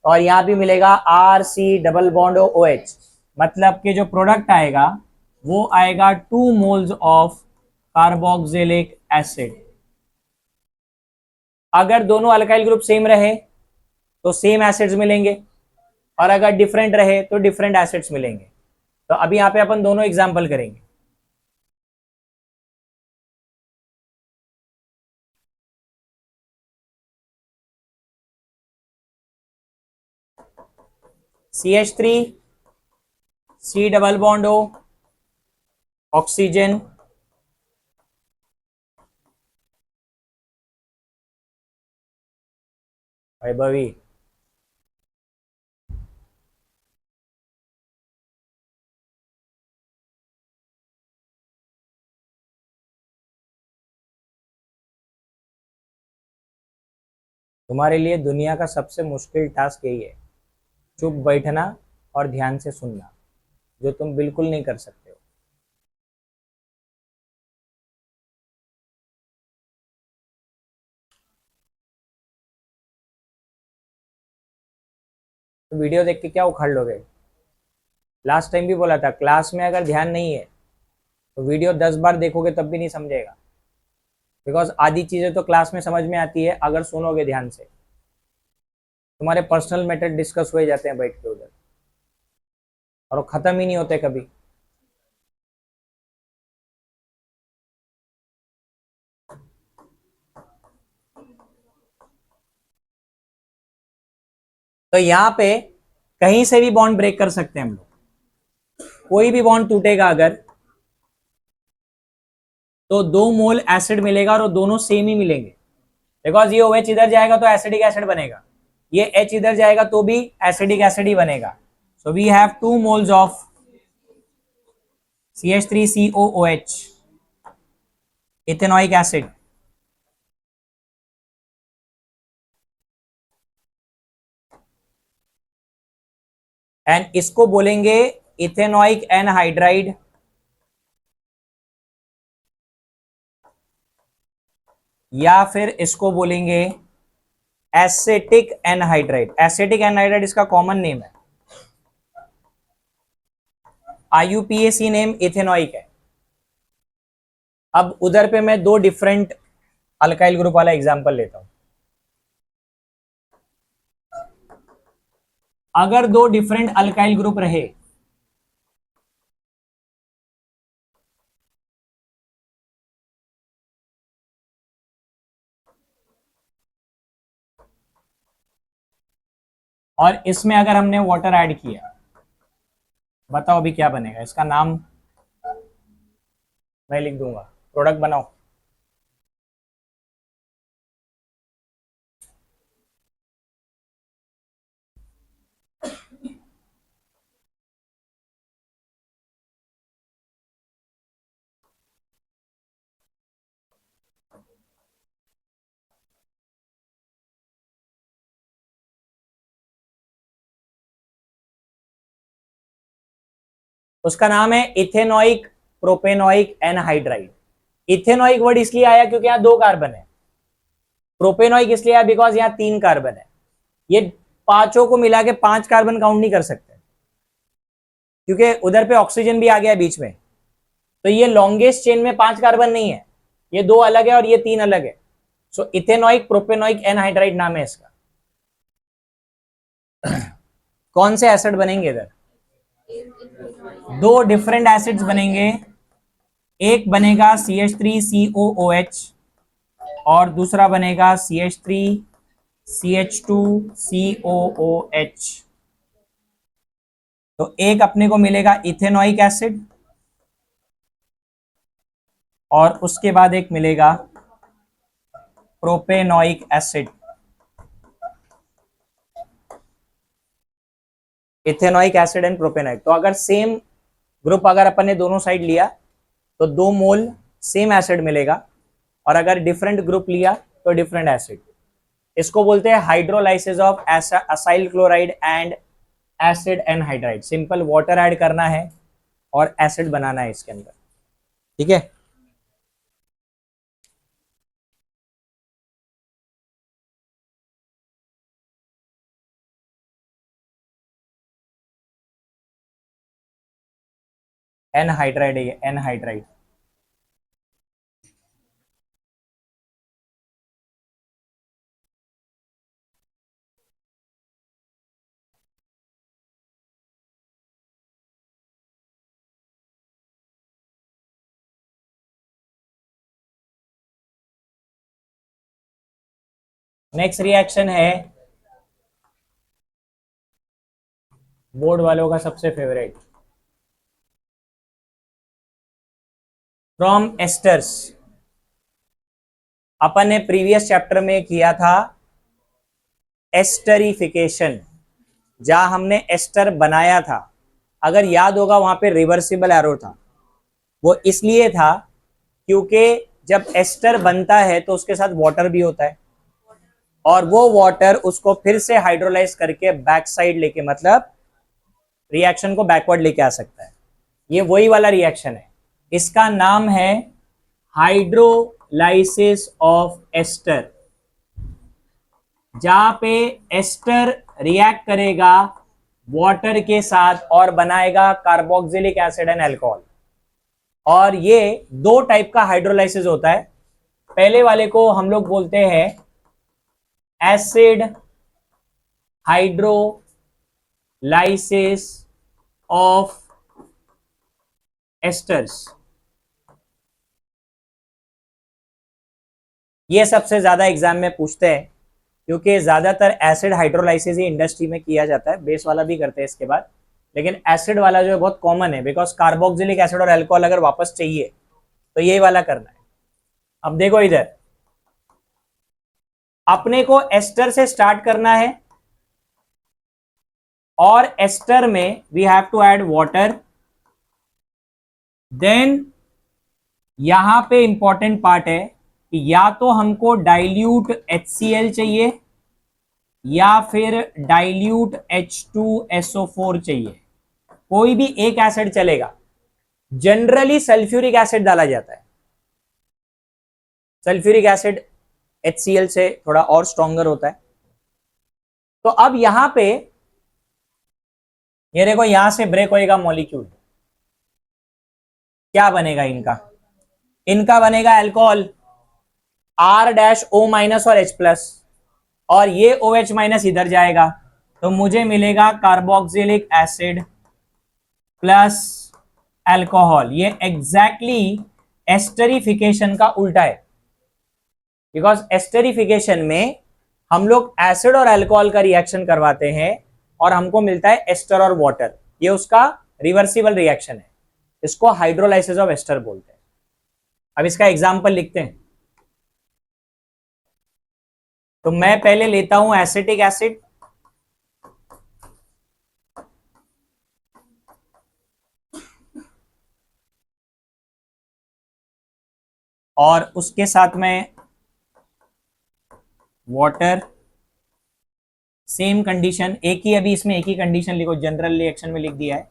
A: और यहां भी मिलेगा RC डबल बॉन्ड OH। मतलब कि जो प्रोडक्ट आएगा वो आएगा 2 मोल्स ऑफ कार्बोक्सिलिक एसिड। अगर दोनों अल्काइल ग्रुप सेम रहे तो सेम एसिड्स मिलेंगे, और अगर डिफरेंट रहे तो डिफरेंट एसिड्स मिलेंगे। तो अभी यहां पे अपन दोनों एग्जांपल करेंगे। CH3 C double bond O, oxygen, Vaibhavi, तुम्हारे लिए दुनिया का सबसे मुश्किल टास्क यही है, चुप बैठना और ध्यान से सुनना, जो तुम बिल्कुल नहीं कर सकते हो। तो वीडियो देख के क्या उखाड़ लोगे? लास्ट टाइम भी बोला था, क्लास में अगर ध्यान नहीं है तो वीडियो 10 बार देखोगे तब भी नहीं समझेगा, बिकॉज आधी चीजें तो क्लास में समझ में आती है अगर सुनोगे ध्यान से। तुम्हारे पर्सनल मैटर डिस्कस हुए जाते हैं बैठ के उधर, और वो खत्म ही नहीं होते कभी। तो यहां पे कहीं से भी बॉन्ड ब्रेक कर सकते हैं हम लोग, कोई भी बॉन्ड टूटेगा अगर तो 2 मोल एसिड मिलेगा, और वो दोनों सेम ही मिलेंगे, बिकॉज ये OH इधर जाएगा तो एसिडिक एसिड बनेगा, ये H इधर जाएगा तो भी एसिडिक एसिड ही बनेगा। So we have 2 moles of CH3COOH, ethanoic acid, and इसको बोलेंगे इथेनॉइक एनहाइड्राइड या फिर इसको बोलेंगे एसिटिक एनहाइड्राइड। एसिटिक एनहाइड्राइड इसका कॉमन नेम है, IUPAC नेम इथेनॉइक है। अब उधर पे मैं 2 डिफरेंट अल्काइल ग्रुप वाला एग्जांपल लेता हूं। अगर 2 डिफरेंट अल्काइल ग्रुप रहे, और इसमें अगर हमने वाटर ऐड किया, बताओ अभी क्या बनेगा? इसका नाम मैं लिख दूंगा, प्रोडक्ट बनाओ। उसका नाम है इथेनॉइक प्रोपेनॉइक एनहाइड्राइड। इथेनॉइक वर्ड इसलिए आया क्योंकि यहां 2 कार्बन है। प्रोपेनॉइक इसलिए आया बिकॉज यहां 3 कार्बन है। ये पांचों को मिला के 5 कार्बन काउंट नहीं कर सकते क्योंकि उधर पे ऑक्सीजन भी आ गया बीच में। तो ये लॉन्गेस्ट चेन में 5 कार्बन नहीं है, ये 2 अलग है और ये 3 अलग है। सो इथेनॉइक प्रोपेनॉइक एनहाइड्राइड नाम है इसका। कौन से एसिड बनेंगे इधर? 2 डिफरेंट एसिड्स बनेंगे। एक बनेगा CH3COOH और दूसरा बनेगा CH3CH2COOH। तो एक अपने को मिलेगा इथेनॉइक एसिड और उसके बाद एक मिलेगा propanoic acid. Ethanoic acid and propanoic. तो अगर सेम ग्रुप अगर अपन ने दोनों साइड लिया तो 2 मोल सेम एसिड मिलेगा, और अगर डिफरेंट ग्रुप लिया तो डिफरेंट एसिड। इसको बोलते हैं hydrolysis of acyl chloride and acid anhydride. Simple water add करना है और एसिड बनाना है इसके अंदर, ठीक है। एनहाइड्राइड है ये, एनहाइड्राइड। नेक्स्ट रिएक्शन है बोर्ड वालों का सबसे फेवरेट, फ्रॉम एस्टर्स। अपन ने प्रीवियस चैप्टर में किया था एस्टरिफिकेशन, जहां हमने एस्टर बनाया था। अगर याद होगा वहां पे रिवर्सिबल एरो था। वो इसलिए था क्योंकि जब एस्टर बनता है तो उसके साथ वाटर भी होता है, और वो वाटर उसको फिर से हाइड्रोलाइज करके बैक साइड लेके, मतलब रिएक्शन को बैकवर्ड लेके आ सकता है। ये वही वाला रिएक्शन है। इसका नाम है हाइड्रोलाइसिस ऑफ एस्टर, जहां पे एस्टर रिएक्ट करेगा वाटर के साथ और बनाएगा कार्बोक्सिलिक एसिड एंड अल्कोहल। और ये 2 टाइप का हाइड्रोलाइसिस होता है। पहले वाले को हम लोग बोलते हैं एसिड हाइड्रोलाइसिस ऑफ एस्टर्स। ये सबसे ज्यादा एग्जाम में पूछते हैं क्योंकि ज्यादातर एसिड हाइड्रोलाइसिस ही इंडस्ट्री में किया जाता है। बेस वाला भी करते हैं इसके बाद, लेकिन एसिड वाला जो है बहुत कॉमन है, बिकॉज कार्बोक्सिलिक एसिड और अल्कोहल अगर वापस चाहिए तो यही वाला करना है। अब देखो इधर अपने को एस्टर से स्टार्ट करना है और एस्टर में we have to add water. Then यहां पे इंपॉर्टेंट पार्ट है कि या तो हमको डाइल्यूट HCl चाहिए या फिर डाइल्यूट H2SO4 चाहिए, कोई भी एक एसिड चलेगा। जनरली सल्फ्यूरिक एसिड डाला जाता है। सल्फ्यूरिक एसिड HCl से थोड़ा और स्ट्रॉन्गर होता है। तो अब यहां पे ये देखो, यहां से ब्रेक होएगा मॉलिक्यूल, क्या बनेगा इनका? इनका बनेगा अल्कोहल R-O- और H+, और ये OH- इधर जाएगा, तो मुझे मिलेगा कार्बोक्सिलिक एसिड प्लस अल्कोहल। ये एग्जैक्टली एस्टरिफिकेशन का उल्टा है, बिकॉज एस्टरिफिकेशन में हम लोग एसिड और अल्कोहल का रिएक्शन करवाते हैं और हमको मिलता है एस्टर और वाटर। ये उसका रिवर्सिबल रिएक्शन है, इसको हाइड्रोलाइसिस ऑफ एस्टर बोलते हैं। अब इसका एग्जांपल लिखते हैं। तो मैं पहले लेता हूं एसिटिक एसिड, और उसके साथ में वाटर। सेम कंडीशन, एक ही, अभी इसमें एक ही कंडीशन लिखो, जनरल रिएक्शन में लिख दिया है।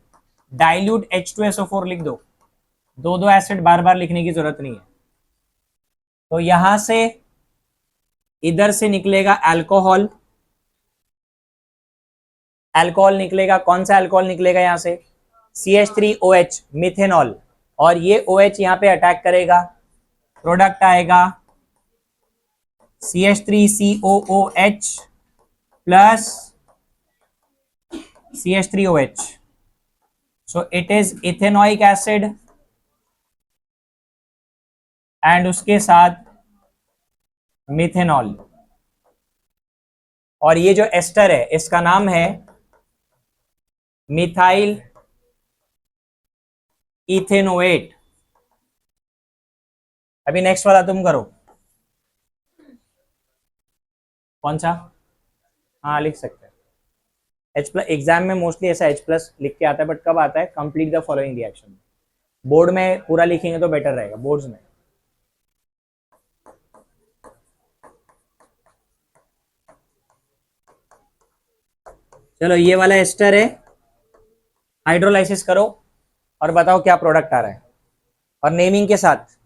A: डाइल्यूट H2SO4 लिख दो, दो दो एसिड बार बार लिखने की जरूरत नहीं है। तो यहां से इधर से निकलेगा अल्कोहल, अल्कोहल निकलेगा। कौन सा अल्कोहल निकलेगा? यहां से CH3OH, मिथेनॉल, और ये OH यहां पे अटैक करेगा, प्रोडक्ट आएगा CH3COOH plus CH3OH। So it is ethanoic acid, and उसके साथ मिथेनॉल। और ये जो एस्टर है इसका नाम है मिथाइल इथेनोएट। अभी नेक्स्ट वाला तुम करो। कौन सा? हाँ, लिख सकते हैं। H+, एग्जाम में मोस्टली ऐसा H+ लिख के आता है, बट कब आता है? Complete the following reaction. Board में पूरा लिखेंगे तो बेटर रहेगा, बोर्ड्स में। चलो, ये वाला एस्टर है, हाइड्रोलाइसिस करो और बताओ क्या प्रोडक्ट आ रहा है, और नेमिंग के साथ।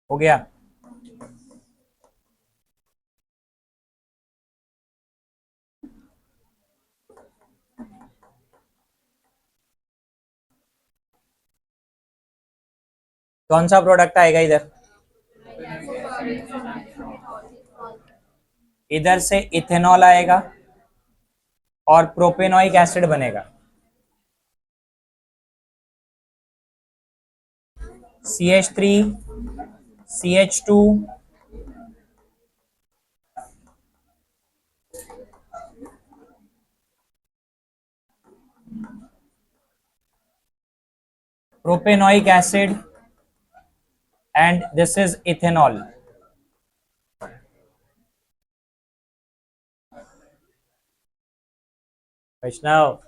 A: हो गया? कौन सा प्रोडक्ट आएगा इधर? इधर से इथेनॉल आएगा और प्रोपेनोइक एसिड बनेगा। CH3, CH2, propanoic acid, and this is ethanol. Vaishnav,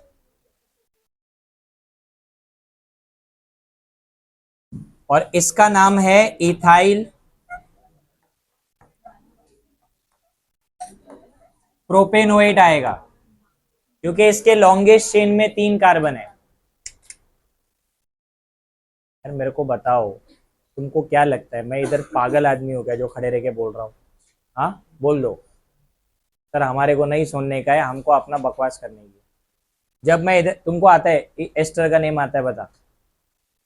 A: और इसका नाम है इथाइल प्रोपेनोएट आएगा, क्योंकि इसके लॉन्गेस्ट चेन में 3 कार्बन है। यार मेरे को बताओ, तुमको क्या लगता है मैं इधर पागल आदमी हो गया जो खड़े रह के बोल रहा हूँ? हाँ बोल दो सर, हमारे को नहीं सुनने का है, हमको अपना बकवास करने की है। जब मैं इधर, तुमको आता है एस्टर का नेम आता है बता,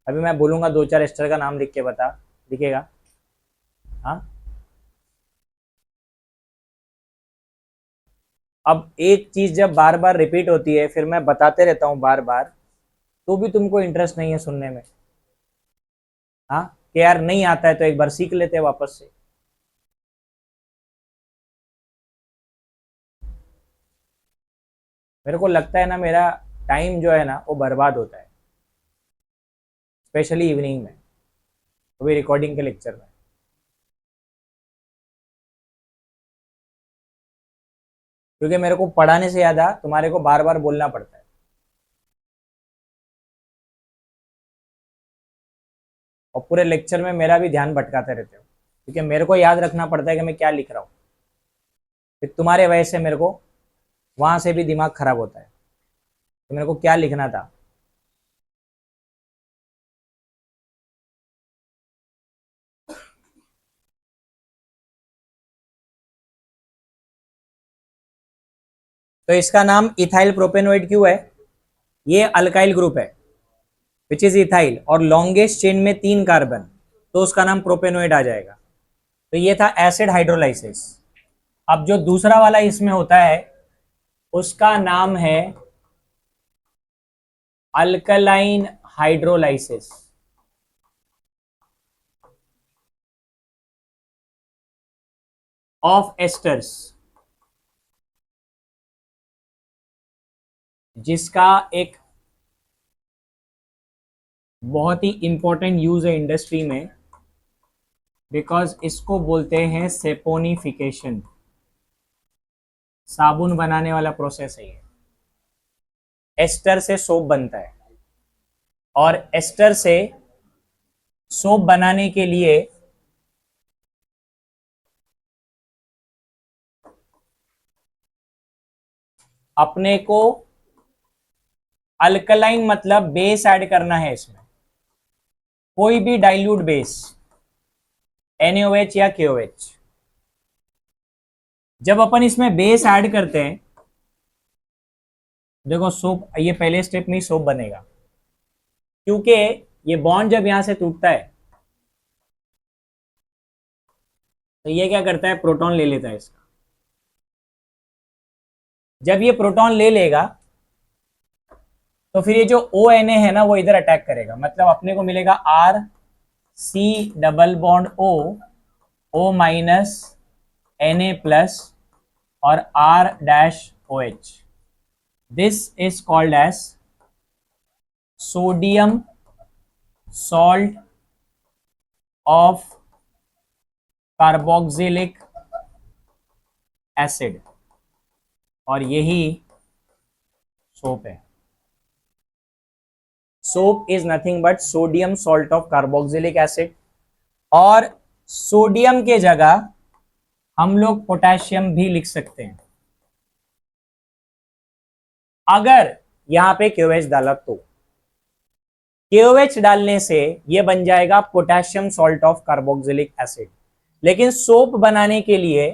A: अभी मैं बोलूंगा 2-4 एस्टर का नाम लिख के बता, लिखेगा? हाँ, अब एक चीज जब बार बार रिपीट होती है, फिर मैं बताते रहता हूँ बार बार, तो भी तुमको इंटरेस्ट नहीं है सुनने में। हाँ, कि यार नहीं आता है तो एक बार सीख लेते हैं वापस से। मेरे को लगता है ना, मेरा टाइम जो है ना वो बर्बाद होता है, स्पेशली इवनिंग में, वो भी रिकॉर्डिंग के लेक्चर में। क्योंकि मेरे को पढ़ाने से ज़्यादा तुम्हारे को बार बार बोलना पड़ता है, और पूरे लेक्चर में मेरा भी ध्यान भटकाते रहते हो, क्योंकि मेरे को याद रखना पड़ता है कि मैं क्या लिख रहा हूँ। फिर तुम्हारे वजह से मेरे को वहां से भी दिमाग खराब होता है, तो मेरे को क्या लिखना था। तो इसका नाम इथाइल प्रोपेनोइड क्यों है? ये अल्काइल ग्रुप है विच इज इथाइल, और लॉन्गेस्ट चेन में 3 कार्बन, तो उसका नाम प्रोपेनोइड आ जाएगा। तो ये था एसिड हाइड्रोलाइसिस। अब जो दूसरा वाला इसमें होता है उसका नाम है अल्कलाइन हाइड्रोलाइसिस। ऑफ एस्टर्स, जिसका एक बहुत ही इंपॉर्टेंट यूज है इंडस्ट्री में, बिकॉज इसको बोलते हैं सेपोनिफिकेशन। साबुन बनाने वाला प्रोसेस है ये। एस्टर से सोप बनता है, और एस्टर से सोप बनाने के लिए अपने को अल्कलाइन मतलब बेस ऐड करना है इसमें, कोई भी डाइल्यूट बेस, NaOH या KOH। जब अपन इसमें बेस ऐड करते हैं, देखो सोप, ये पहले स्टेप में ही सोप बनेगा, क्योंकि ये बॉन्ड जब यहां से टूटता है तो ये क्या करता है, प्रोटॉन ले लेता है इसका। जब ये प्रोटॉन ले लेगा तो फिर ये जो ONA है ना वो इधर अटैक करेगा, मतलब अपने को मिलेगा RC double bond O minus Na plus और R-OH। This is called as sodium salt of carboxylic acid, और यही सोप है। Soap is nothing but sodium salt of carboxylic acid, और सोडियम के जगह हम लोग पोटेशियम भी लिख सकते हैं अगर यहां पे KOH डाला तो। KOH डालने से ये बन जाएगा potassium salt of carboxylic acid. लेकिन सोप बनाने के लिए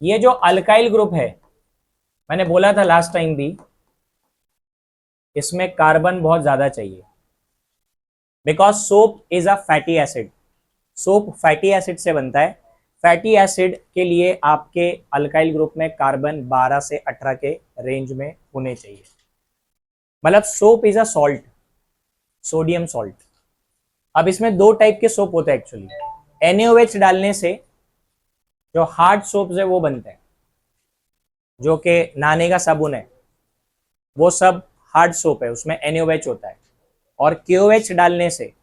A: ये जो अल्काइल ग्रुप है, मैंने बोला था लास्ट टाइम भी, इसमें कार्बन बहुत ज्यादा चाहिए, because soap is a fatty acid. Soap fatty acid से बनता है। फैटी एसिड के लिए आपके अल्काइल ग्रुप में कार्बन 12 से 18 के रेंज में होने चाहिए। मतलब soap is a salt, sodium salt. अब इसमें 2 टाइप के सोप होते हैं एक्चुअली। NaOH डालने से जो हार्ड सोप्स है वो बनते हैं, जो कि नहाने का साबुन है वो सब हार्ड सोप है, उसमें NaOH होता है। और KOH डालने से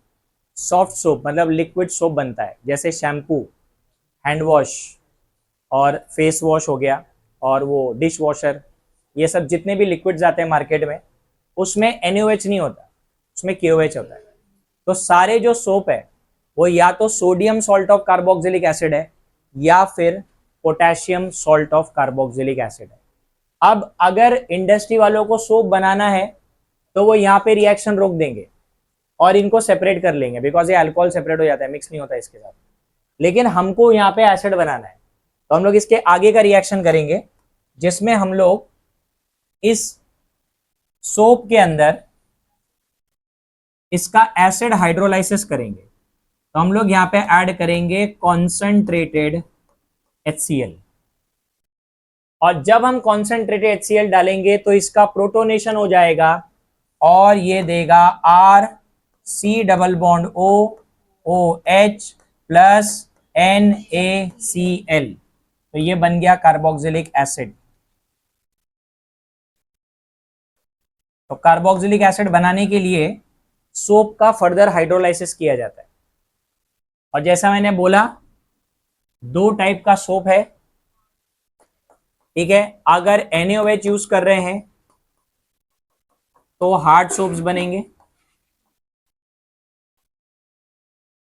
A: सॉफ्ट सोप मतलब लिक्विड सोप बनता है, जैसे शैम्पू, हैंड वॉश और फेस वॉश हो गया, और वो डिश वॉशर, ये सब जितने भी लिक्विड्स आते हैं मार्केट में, उसमें NaOH नहीं होता, उसमें KOH होता है। तो सारे जो सोप है वो या तो sodium salt of carboxylic acid है या फिर potassium salt of carboxylic acid है। अब अगर इंडस्ट्री वालों को सोप बनाना है तो वो यहाँ पे रिएक्शन रोक देंगे और इनको सेपरेट कर लेंगे, बिकॉज ये अल्कोहल सेपरेट हो जाता है, मिक्स नहीं होता इसके साथ। लेकिन हमको यहाँ पे एसिड बनाना है, तो हम लोग इसके आगे का रिएक्शन करेंगे, जिसमें हम लोग इस सोप के अंदर इसका एसिड हाइड्रोलाइसिस करेंगे। तो हम लोग यहाँ पे ऐड करेंगे कॉन्सेंट्रेटेड HCl, और जब हम कॉन्सेंट्रेटेड HCl डालेंगे तो इसका प्रोटोनेशन हो जाएगा और ये देगा RC double bond OOH plus NaCl। तो ये बन गया कार्बोक्सिलिक एसिड। तो कार्बोक्सिलिक एसिड बनाने के लिए सोप का फर्दर हाइड्रोलाइसिस किया जाता है। और जैसा मैंने बोला, दो टाइप का सोप है, ठीक है। अगर NaOH यूज कर रहे हैं तो हार्ड सोप्स बनेंगे,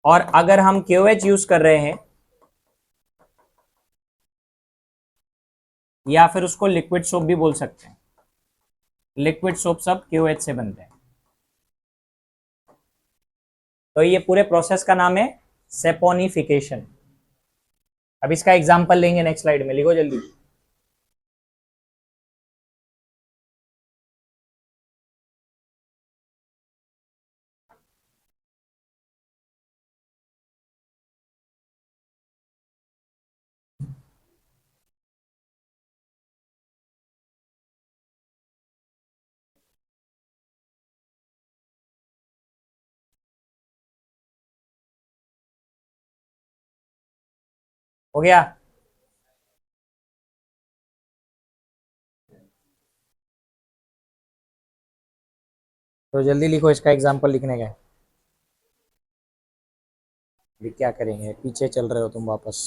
A: और अगर हम KOH यूज कर रहे हैं या फिर उसको लिक्विड सोप भी बोल सकते हैं, लिक्विड सोप सब KOH से बनते हैं। तो ये पूरे प्रोसेस का नाम है सेपोनिफिकेशन। अब इसका एग्जांपल लेंगे नेक्स्ट स्लाइड में, लिखो जल्दी। हो गया? तो जल्दी लिखो, इसका एग्जांपल लिखने का है। अभी क्या करेंगे, पीछे चल रहे हो तुम वापस।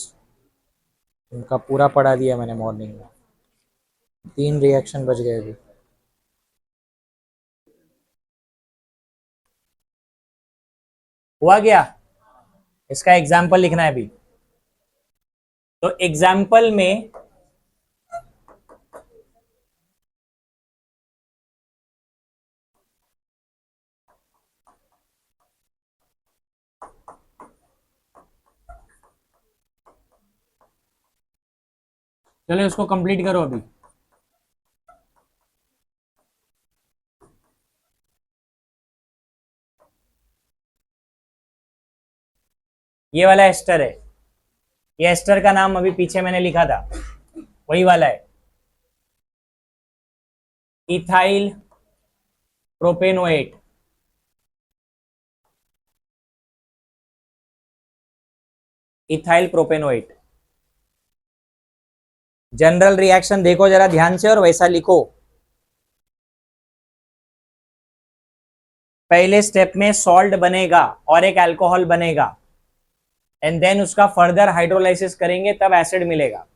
A: उनका पूरा पढ़ा दिया मैंने मॉर्निंग में, 3 रिएक्शन बच गए अभी। हुआ गया? इसका एग्जाम्पल लिखना है अभी। तो एग्जाम्पल में चलो इसको कंप्लीट करो अभी। ये वाला एस्टर है, ये एस्टर का नाम अभी पीछे मैंने लिखा था, वही वाला है, ethyl propanoate. Ethyl propanoate. General reaction देखो जरा ध्यान से और वैसा लिखो। पहले स्टेप में सॉल्ट बनेगा और एक अल्कोहल बनेगा, एंड देन उसका फर्दर हाइड्रोलाइसिस करेंगे तब एसिड मिलेगा।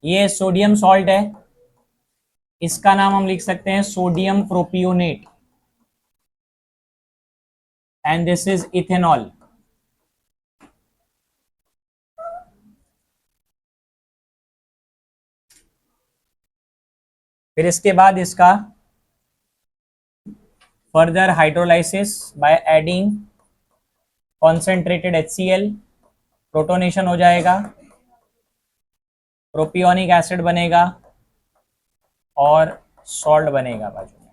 A: ये सोडियम सॉल्ट है, इसका नाम हम लिख सकते हैं sodium propionate, and this is ethanol. फिर इसके बाद इसका further hydrolysis by adding concentrated HCl, protonation हो जाएगा, प्रोपियोनिक एसिड बनेगा और सॉल्ट बनेगा बाजू में,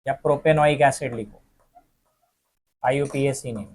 A: या प्रोपेनोइक एसिड लिखो, IUPAC नहीं।